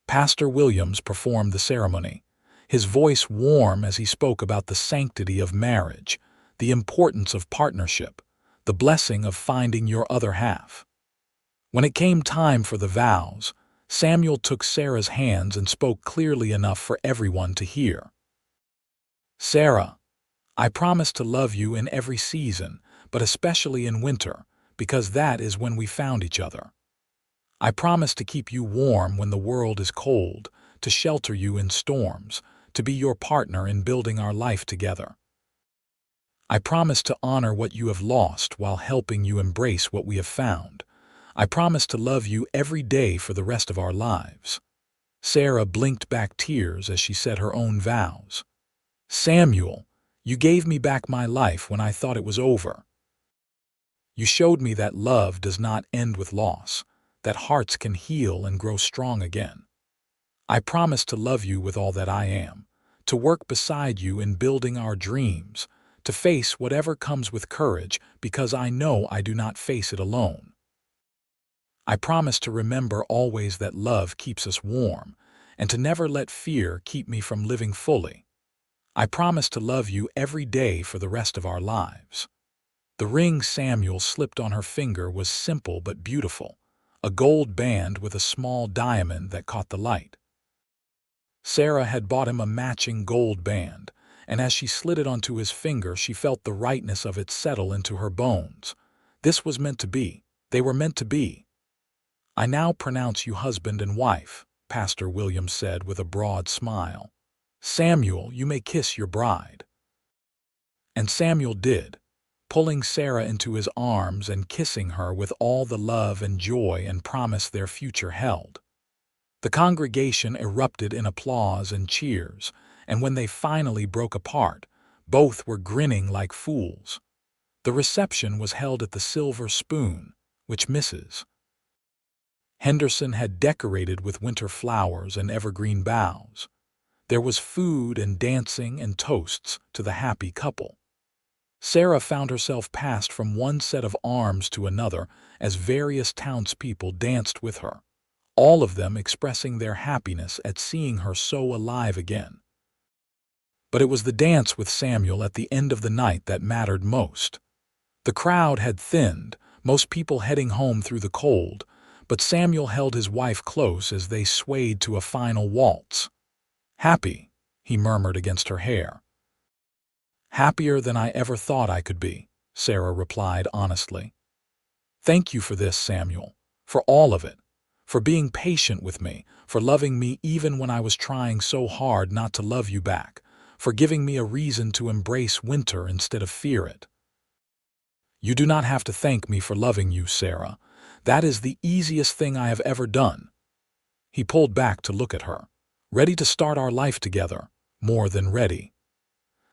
Pastor Williams performed the ceremony, his voice warm as he spoke about the sanctity of marriage, the importance of partnership, the blessing of finding your other half. When it came time for the vows, Samuel took Sarah's hands and spoke clearly enough for everyone to hear. Sarah, I promise to love you in every season, but especially in winter, because that is when we found each other. I promise to keep you warm when the world is cold, to shelter you in storms, to be your partner in building our life together. I promise to honor what you have lost while helping you embrace what we have found. I promise to love you every day for the rest of our lives. Sarah blinked back tears as she said her own vows. Samuel, you gave me back my life when I thought it was over. You showed me that love does not end with loss, that hearts can heal and grow strong again. I promise to love you with all that I am, to work beside you in building our dreams, to face whatever comes with courage because I know I do not face it alone. I promise to remember always that love keeps us warm, and to never let fear keep me from living fully. I promise to love you every day for the rest of our lives." The ring Samuel slipped on her finger was simple but beautiful, a gold band with a small diamond that caught the light. Sarah had bought him a matching gold band, and as she slid it onto his finger, she felt the rightness of it settle into her bones. This was meant to be. They were meant to be. "I now pronounce you husband and wife," Pastor William said with a broad smile. "Samuel, you may kiss your bride." And Samuel did, pulling Sarah into his arms and kissing her with all the love and joy and promise their future held. The congregation erupted in applause and cheers, and when they finally broke apart, both were grinning like fools. The reception was held at the Silver Spoon, which Mrs. Henderson had decorated with winter flowers and evergreen boughs. There was food and dancing and toasts to the happy couple. Sarah found herself passed from one set of arms to another as various townspeople danced with her, all of them expressing their happiness at seeing her so alive again. But it was the dance with Samuel at the end of the night that mattered most. The crowd had thinned, most people heading home through the cold, but Samuel held his wife close as they swayed to a final waltz. "Happy," he murmured against her hair. "Happier than I ever thought I could be," Sarah replied honestly. "Thank you for this, Samuel, for all of it. For being patient with me, for loving me even when I was trying so hard not to love you back, for giving me a reason to embrace winter instead of fear it." "You do not have to thank me for loving you, Sarah. That is the easiest thing I have ever done." He pulled back to look at her, ready to start our life together, more than ready.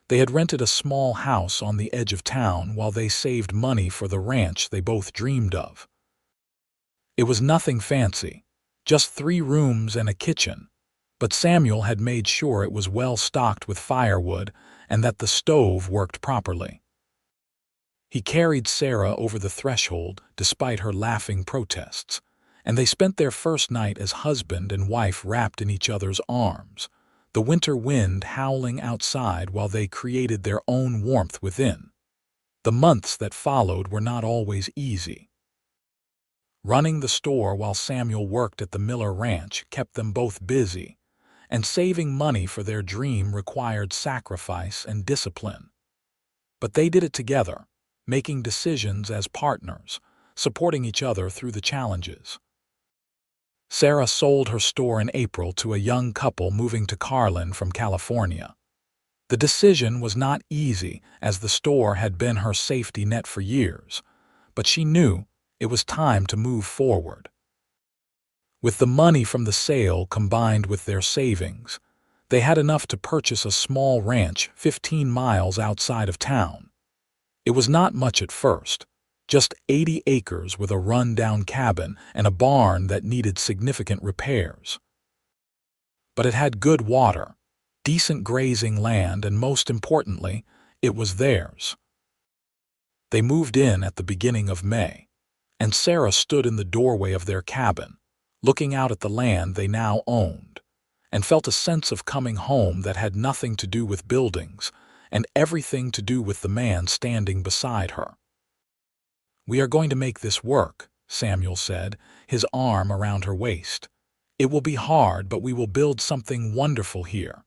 They had rented a small house on the edge of town while they saved money for the ranch they both dreamed of. It was nothing fancy, just 3 rooms and a kitchen, but Samuel had made sure it was well stocked with firewood and that the stove worked properly. He carried Sarah over the threshold despite her laughing protests, and they spent their first night as husband and wife wrapped in each other's arms, the winter wind howling outside while they created their own warmth within. The months that followed were not always easy. Running the store while Samuel worked at the Miller Ranch kept them both busy, and saving money for their dream required sacrifice and discipline. But they did it together, making decisions as partners, supporting each other through the challenges. Sarah sold her store in April to a young couple moving to Carlin from California. The decision was not easy, as the store had been her safety net for years, but she knew it was time to move forward. With the money from the sale combined with their savings, they had enough to purchase a small ranch 15 miles outside of town. It was not much at first, just 80 acres with a run-down cabin and a barn that needed significant repairs. But it had good water, decent grazing land, and most importantly, it was theirs. They moved in at the beginning of May, and Sarah stood in the doorway of their cabin, looking out at the land they now owned, and felt a sense of coming home that had nothing to do with buildings and everything to do with the man standing beside her. "We are going to make this work," Samuel said, his arm around her waist. "It will be hard, but we will build something wonderful here."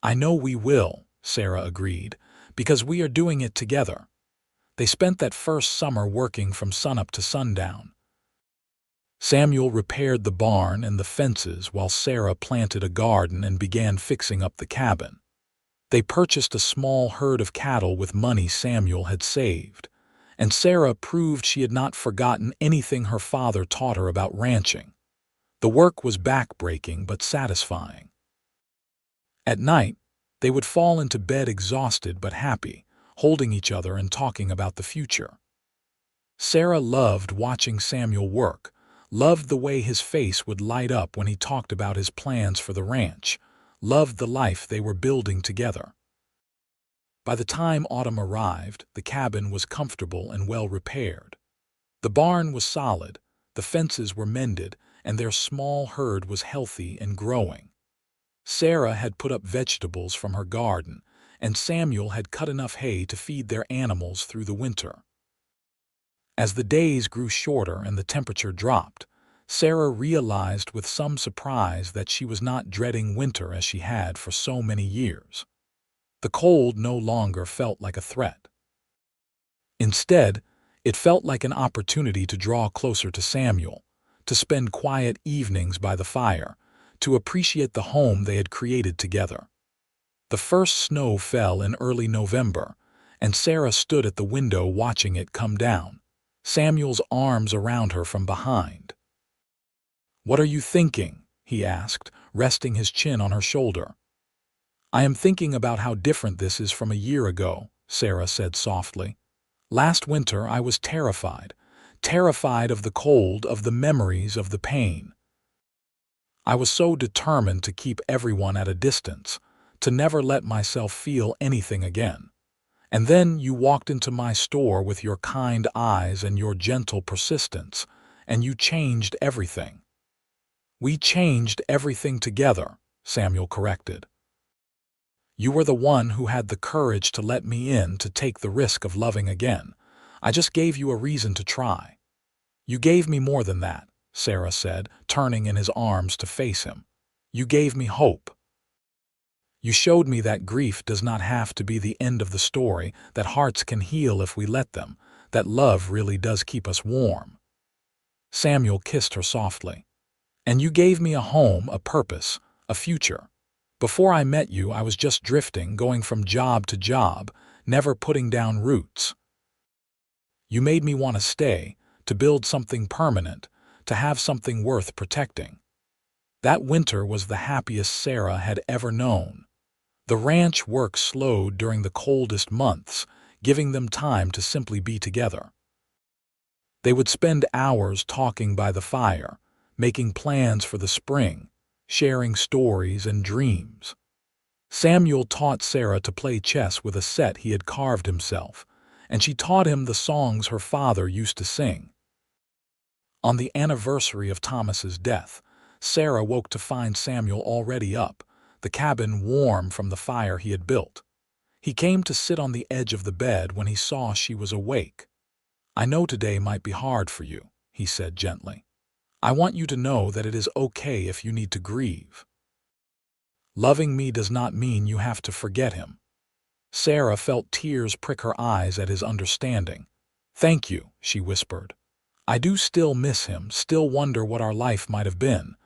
"I know we will," Sarah agreed, "because we are doing it together." They spent that first summer working from sunup to sundown. Samuel repaired the barn and the fences while Sarah planted a garden and began fixing up the cabin. They purchased a small herd of cattle with money Samuel had saved, and Sarah proved she had not forgotten anything her father taught her about ranching. The work was back-breaking but satisfying. At night, they would fall into bed exhausted but happy, holding each other and talking about the future. Sarah loved watching Samuel work, loved the way his face would light up when he talked about his plans for the ranch, loved the life they were building together. By the time autumn arrived, the cabin was comfortable and well repaired. The barn was solid, the fences were mended, and their small herd was healthy and growing. Sarah had put up vegetables from her garden, and Samuel had cut enough hay to feed their animals through the winter. As the days grew shorter and the temperature dropped, Sarah realized with some surprise that she was not dreading winter as she had for so many years. The cold no longer felt like a threat. Instead, it felt like an opportunity to draw closer to Samuel, to spend quiet evenings by the fire, to appreciate the home they had created together. The first snow fell in early November, and Sarah stood at the window watching it come down, Samuel's arms around her from behind. "What are you thinking?" he asked, resting his chin on her shoulder. "I am thinking about how different this is from a year ago," Sarah said softly. "Last winter I was terrified of the cold, of the memories, of the pain. I was so determined to keep everyone at a distance, to never let myself feel anything again. And then you walked into my store with your kind eyes and your gentle persistence, and you changed everything." "We changed everything together," Samuel corrected. "You were the one who had the courage to let me in, to take the risk of loving again. I just gave you a reason to try." "You gave me more than that," Sarah said, turning in his arms to face him. "You gave me hope. You showed me that grief does not have to be the end of the story, that hearts can heal if we let them, that love really does keep us warm." Samuel kissed her softly. "And you gave me a home, a purpose, a future. Before I met you, I was just drifting, going from job to job, never putting down roots. You made me want to stay, to build something permanent, to have something worth protecting." That winter was the happiest Sarah had ever known. The ranch work slowed during the coldest months, giving them time to simply be together. They would spend hours talking by the fire, making plans for the spring, sharing stories and dreams. Samuel taught Sarah to play chess with a set he had carved himself, and she taught him the songs her father used to sing. On the anniversary of Thomas's death, Sarah woke to find Samuel already up, the cabin warm from the fire he had built. He came to sit on the edge of the bed when he saw she was awake. "I know today might be hard for you," he said gently. "I want you to know that it is okay if you need to grieve. Loving me does not mean you have to forget him." Sarah felt tears prick her eyes at his understanding. "Thank you," she whispered. "I do still miss him, still wonder what our life might have been.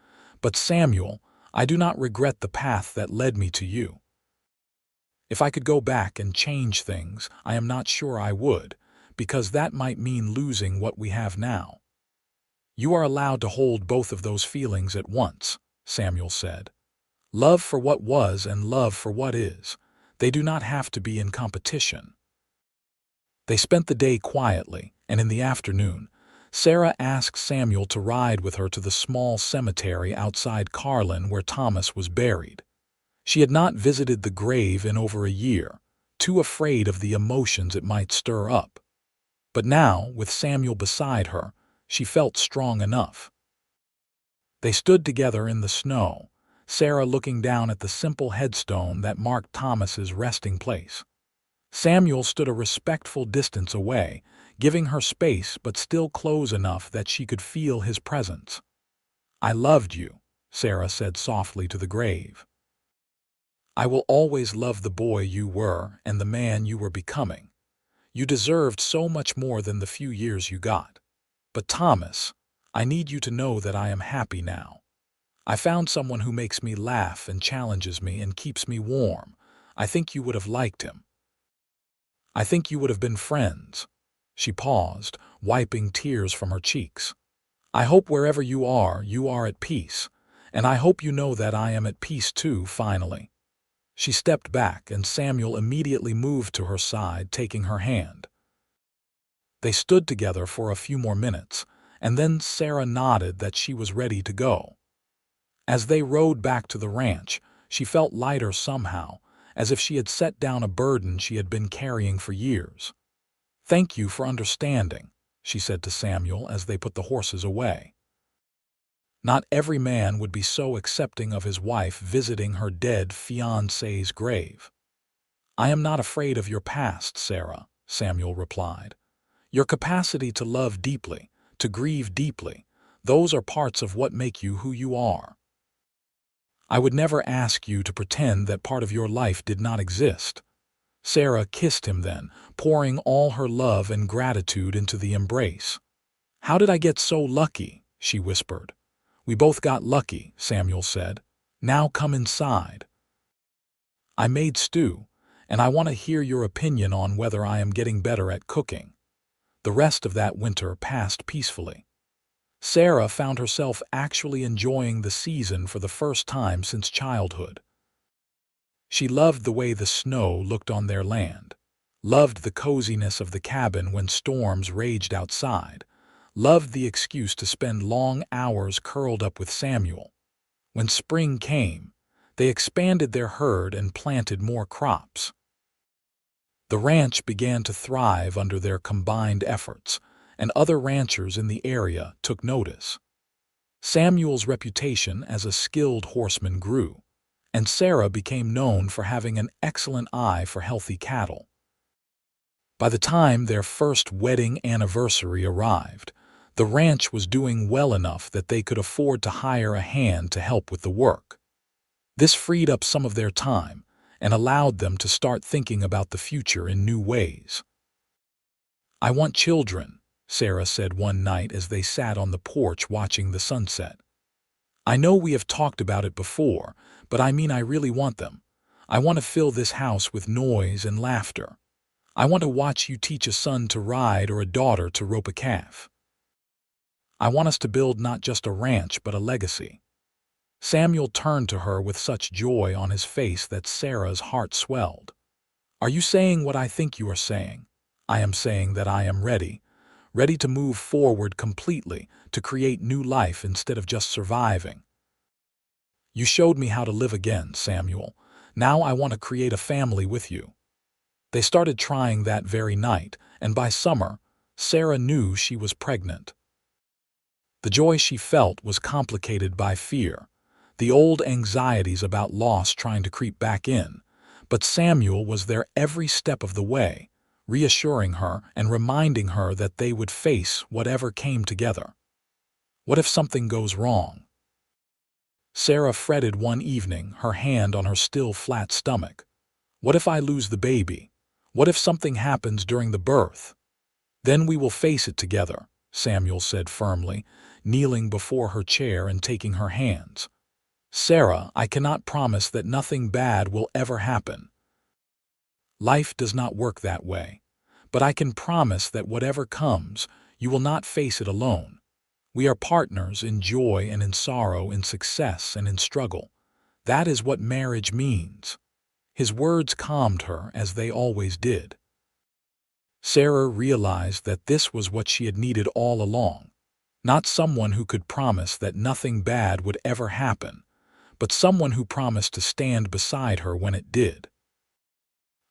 But Samuel, I do not regret the path that led me to you. If I could go back and change things, I am not sure I would, because that might mean losing what we have now." "You are allowed to hold both of those feelings at once," Samuel said. "Love for what was and love for what is. They do not have to be in competition." They spent the day quietly, and in the afternoon, Sarah asked Samuel to ride with her to the small cemetery outside Carlin where Thomas was buried. She had not visited the grave in over a year, too afraid of the emotions it might stir up. But now, with Samuel beside her, she felt strong enough. They stood together in the snow, Sarah looking down at the simple headstone that marked Thomas's resting place. Samuel stood a respectful distance away, giving her space but still close enough that she could feel his presence. "I loved you," Sarah said softly to the grave. "I will always love the boy you were and the man you were becoming. You deserved so much more than the few years you got. But Thomas, I need you to know that I am happy now. I found someone who makes me laugh and challenges me and keeps me warm. I think you would have liked him. I think you would have been friends." She paused, wiping tears from her cheeks. "I hope wherever you are at peace, and I hope you know that I am at peace too, finally." She stepped back, and Samuel immediately moved to her side, taking her hand. They stood together for a few more minutes, and then Sarah nodded that she was ready to go. As they rode back to the ranch, she felt lighter somehow, as if she had set down a burden she had been carrying for years. "Thank you for understanding," she said to Samuel as they put the horses away. Not every man would be so accepting of his wife visiting her dead fiancé's grave. "I am not afraid of your past, Sarah," Samuel replied. "Your capacity to love deeply, to grieve deeply, those are parts of what make you who you are. I would never ask you to pretend that part of your life did not exist." Sarah kissed him then, pouring all her love and gratitude into the embrace. "How did I get so lucky?" she whispered. "We both got lucky," Samuel said. "Now come inside. I made stew, and I want to hear your opinion on whether I am getting better at cooking." The rest of that winter passed peacefully. Sarah found herself actually enjoying the season for the first time since childhood. She loved the way the snow looked on their land, loved the coziness of the cabin when storms raged outside, loved the excuse to spend long hours curled up with Samuel. When spring came, they expanded their herd and planted more crops. The ranch began to thrive under their combined efforts, and other ranchers in the area took notice. Samuel's reputation as a skilled horseman grew, and Sarah became known for having an excellent eye for healthy cattle. By the time their first wedding anniversary arrived, the ranch was doing well enough that they could afford to hire a hand to help with the work. This freed up some of their time and allowed them to start thinking about the future in new ways. "I want children," Sarah said one night as they sat on the porch watching the sunset. "I know we have talked about it before, but I mean I really want them. I want to fill this house with noise and laughter. I want to watch you teach a son to ride or a daughter to rope a calf. I want us to build not just a ranch but a legacy." Samuel turned to her with such joy on his face that Sarah's heart swelled. "Are you saying what I think you are saying? I am saying that I am ready to move forward completely, to create new life instead of just surviving. You showed me how to live again, Samuel. Now I want to create a family with you." They started trying that very night, and by summer, Sarah knew she was pregnant. The joy she felt was complicated by fear, the old anxieties about loss trying to creep back in, but Samuel was there every step of the way, reassuring her and reminding her that they would face whatever came together. What if something goes wrong? Sarah fretted one evening, her hand on her still flat stomach. "What if I lose the baby? What if something happens during the birth?" "Then we will face it together," Samuel said firmly, kneeling before her chair and taking her hands. "Sarah, I cannot promise that nothing bad will ever happen. Life does not work that way. But I can promise that whatever comes, you will not face it alone. We are partners in joy and in sorrow, in success and in struggle. That is what marriage means." His words calmed her, as they always did. Sarah realized that this was what she had needed all along. Not someone who could promise that nothing bad would ever happen, but someone who promised to stand beside her when it did.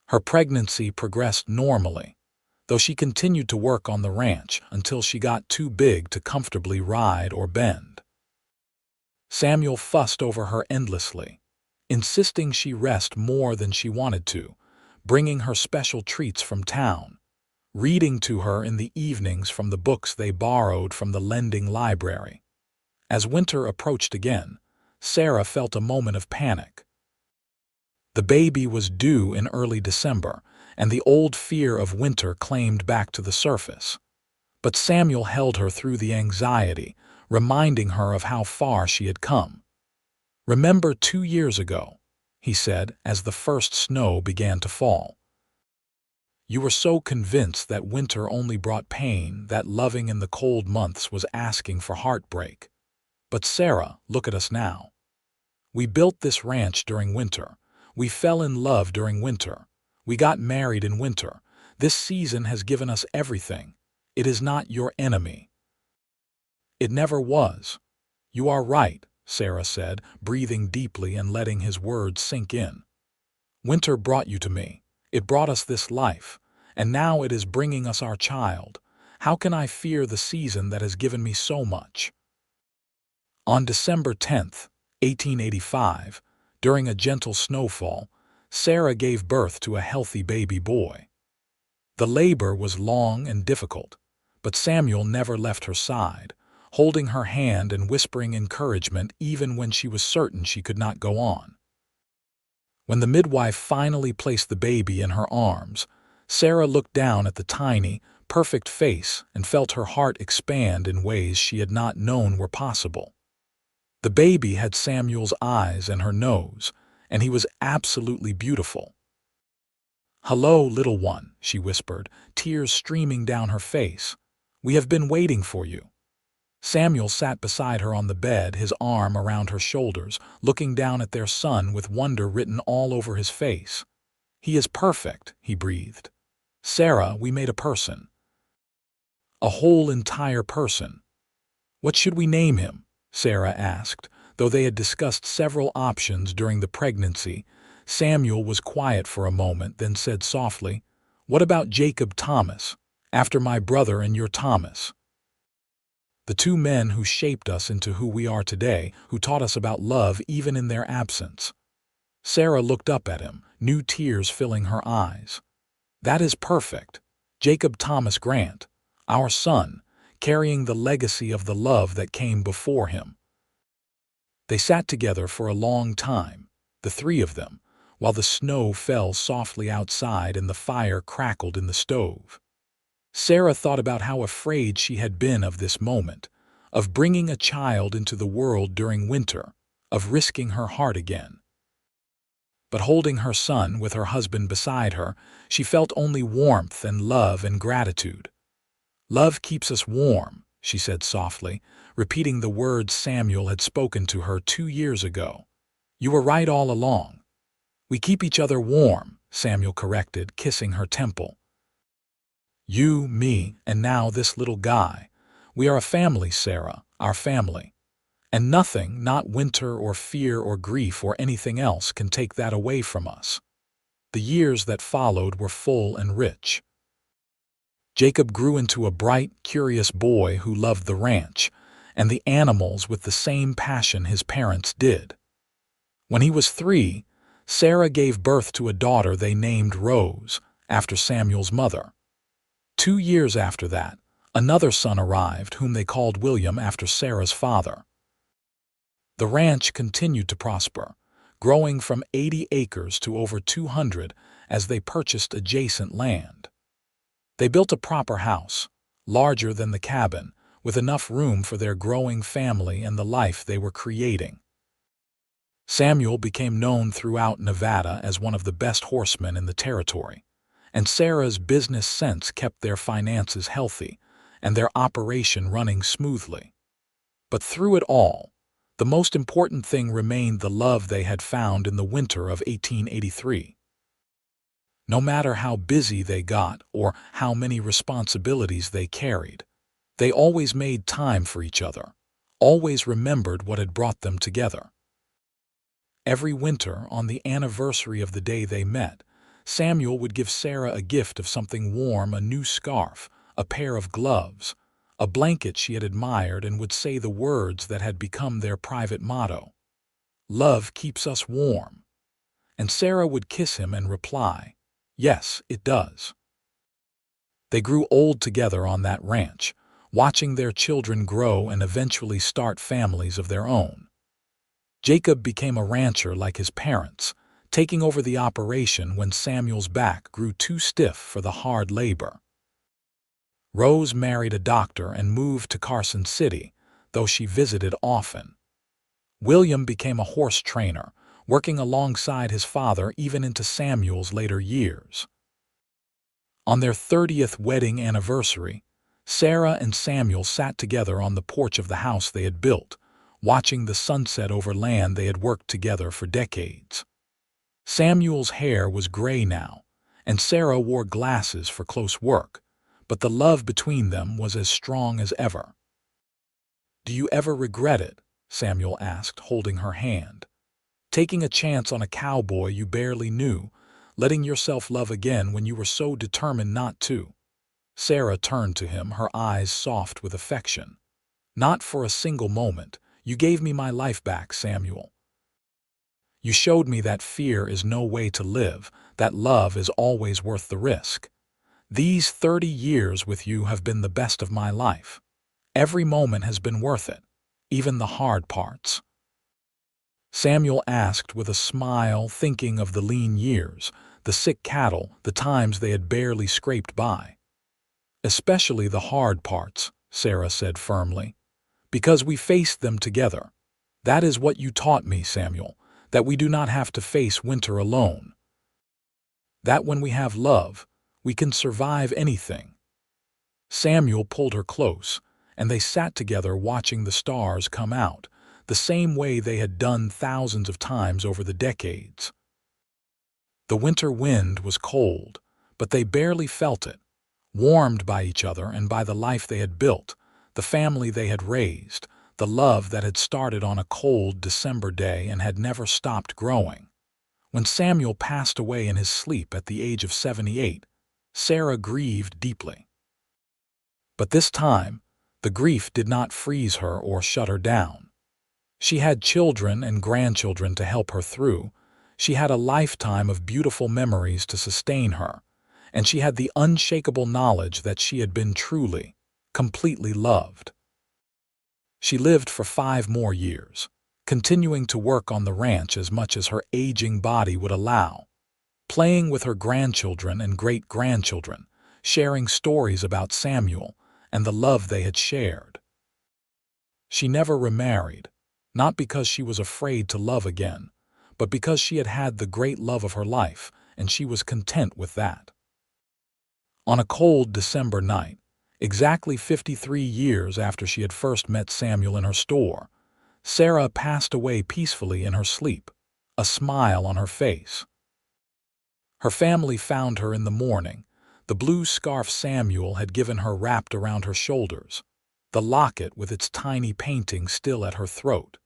Her pregnancy progressed normally, though she continued to work on the ranch until she got too big to comfortably ride or bend. Samuel fussed over her endlessly, insisting she rest more than she wanted to, bringing her special treats from town, reading to her in the evenings from the books they borrowed from the lending library. As winter approached again, Sarah felt a moment of panic. The baby was due in early December, and the old fear of winter claimed back to the surface. But Samuel held her through the anxiety, reminding her of how far she had come. "Remember 2 years ago," he said as the first snow began to fall. "You were so convinced that winter only brought pain, that loving in the cold months was asking for heartbreak. But Sarah, look at us now. We built this ranch during winter. We fell in love during winter. We got married in winter. This season has given us everything. It is not your enemy." "It never was." "You are right," Sarah said, breathing deeply and letting his words sink in. "Winter brought you to me. It brought us this life, and now it is bringing us our child. How can I fear the season that has given me so much?" On December 10th, 1885, during a gentle snowfall, Sarah gave birth to a healthy baby boy. The labor was long and difficult, but Samuel never left her side, holding her hand and whispering encouragement even when she was certain she could not go on. When the midwife finally placed the baby in her arms, Sarah looked down at the tiny, perfect face and felt her heart expand in ways she had not known were possible. The baby had Samuel's eyes and her nose, and he was absolutely beautiful. "Hello, little one," she whispered, tears streaming down her face. "We have been waiting for you." Samuel sat beside her on the bed, his arm around her shoulders, looking down at their son with wonder written all over his face. "He is perfect," he breathed. "Sarah, we made a person. A whole entire person." "What should we name him?" Sarah asked. Though they had discussed several options during the pregnancy, Samuel was quiet for a moment, then said softly, "What about Jacob Thomas, after my brother and your Thomas? The two men who shaped us into who we are today, who taught us about love even in their absence." Sarah looked up at him, new tears filling her eyes. "That is perfect. Jacob Thomas Grant, our son, carrying the legacy of the love that came before him." They sat together for a long time, the three of them, while the snow fell softly outside and the fire crackled in the stove. Sarah thought about how afraid she had been of this moment, of bringing a child into the world during winter, of risking her heart again. But holding her son with her husband beside her, she felt only warmth and love and gratitude. "Love keeps us warm," she said softly, repeating the words Samuel had spoken to her 2 years ago. "You were right all along." "We keep each other warm," Samuel corrected, kissing her temple. "You, me, and now this little guy. We are a family, Sarah, our family. And nothing, not winter or fear or grief or anything else, can take that away from us." The years that followed were full and rich. Jacob grew into a bright, curious boy who loved the ranch and the animals with the same passion his parents did. When he was 3, Sarah gave birth to a daughter they named Rose, after Samuel's mother. 2 years after that, another son arrived whom they called William after Sarah's father. The ranch continued to prosper, growing from 80 acres to over 200 as they purchased adjacent land. They built a proper house, larger than the cabin, with enough room for their growing family and the life they were creating. Samuel became known throughout Nevada as one of the best horsemen in the territory, and Sarah's business sense kept their finances healthy and their operation running smoothly. But through it all, the most important thing remained the love they had found in the winter of 1883. No matter how busy they got or how many responsibilities they carried, they always made time for each other, always remembered what had brought them together. Every winter, on the anniversary of the day they met, Samuel would give Sarah a gift of something warm, a new scarf, a pair of gloves, a blanket she had admired, and would say the words that had become their private motto: "Love keeps us warm." And Sarah would kiss him and reply, "Yes, it does." They grew old together on that ranch, watching their children grow and eventually start families of their own. Jacob became a rancher like his parents, taking over the operation when Samuel's back grew too stiff for the hard labor. Rose married a doctor and moved to Carson City, though she visited often. William became a horse trainer, working alongside his father even into Samuel's later years. On their 30th wedding anniversary, Sarah and Samuel sat together on the porch of the house they had built, watching the sunset over land they had worked together for decades. Samuel's hair was gray now, and Sarah wore glasses for close work, but the love between them was as strong as ever. "Do you ever regret it?" Samuel asked, holding her hand. "Taking a chance on a cowboy you barely knew, letting yourself love again when you were so determined not to?" Sarah turned to him, her eyes soft with affection. "Not for a single moment. You gave me my life back, Samuel. You showed me that fear is no way to live, that love is always worth the risk. These 30 years with you have been the best of my life. Every moment has been worth it, even the hard parts." Samuel asked with a smile, thinking of the lean years, the sick cattle, the times they had barely scraped by. "Especially the hard parts," Sarah said firmly, "because we faced them together. That is what you taught me, Samuel, that we do not have to face winter alone. That when we have love, we can survive anything." Samuel pulled her close, and they sat together watching the stars come out, the same way they had done thousands of times over the decades. The winter wind was cold, but they barely felt it, warmed by each other and by the life they had built, the family they had raised, the love that had started on a cold December day and had never stopped growing. When Samuel passed away in his sleep at the age of 78, Sarah grieved deeply. But this time, the grief did not freeze her or shut her down. She had children and grandchildren to help her through. She had a lifetime of beautiful memories to sustain her, and she had the unshakable knowledge that she had been truly, completely loved. She lived for 5 more years, continuing to work on the ranch as much as her aging body would allow, playing with her grandchildren and great-grandchildren, sharing stories about Samuel and the love they had shared. She never remarried, not because she was afraid to love again, but because she had had the great love of her life, and she was content with that. On a cold December night, exactly 53 years after she had first met Samuel in her store, Sarah passed away peacefully in her sleep, a smile on her face. Her family found her in the morning, the blue scarf Samuel had given her wrapped around her shoulders, the locket with its tiny painting still at her throat,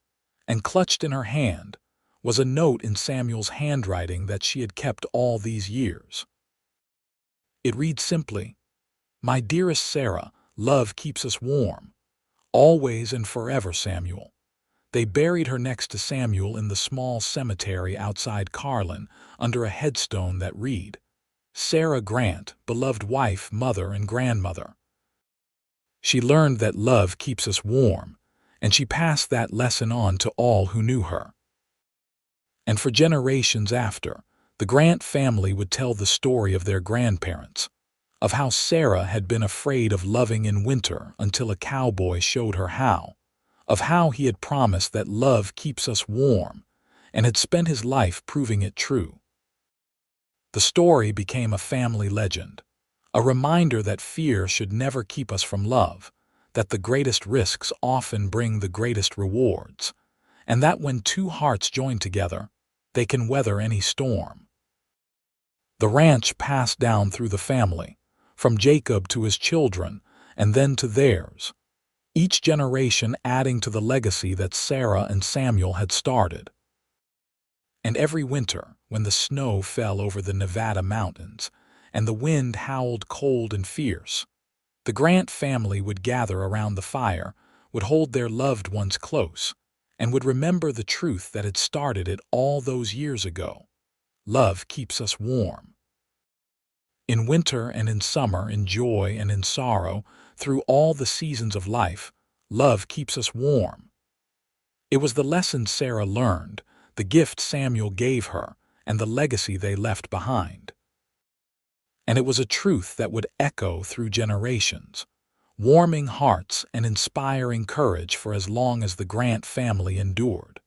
and clutched in her hand was a note in Samuel's handwriting that she had kept all these years. It read simply, "My dearest Sarah, love keeps us warm. Always and forever, Samuel." They buried her next to Samuel in the small cemetery outside Carlin under a headstone that read, "Sarah Grant, beloved wife, mother, and grandmother." She learned that love keeps us warm, and she passed that lesson on to all who knew her. And for generations after, the Grant family would tell the story of their grandparents, of how Sarah had been afraid of loving in winter until a cowboy showed her how, of how he had promised that love keeps us warm, and had spent his life proving it true. The story became a family legend, a reminder that fear should never keep us from love, that the greatest risks often bring the greatest rewards, and that when 2 hearts join together, they can weather any storm. The ranch passed down through the family, from Jacob to his children, and then to theirs, each generation adding to the legacy that Sarah and Samuel had started. And every winter, when the snow fell over the Nevada mountains and the wind howled cold and fierce, the Grant family would gather around the fire, would hold their loved ones close, and would remember the truth that had started it all those years ago. Love keeps us warm. In winter and in summer, in joy and in sorrow, through all the seasons of life, love keeps us warm. It was the lesson Sarah learned, the gift Samuel gave her, and the legacy they left behind. And it was a truth that would echo through generations, warming hearts and inspiring courage for as long as the Grant family endured.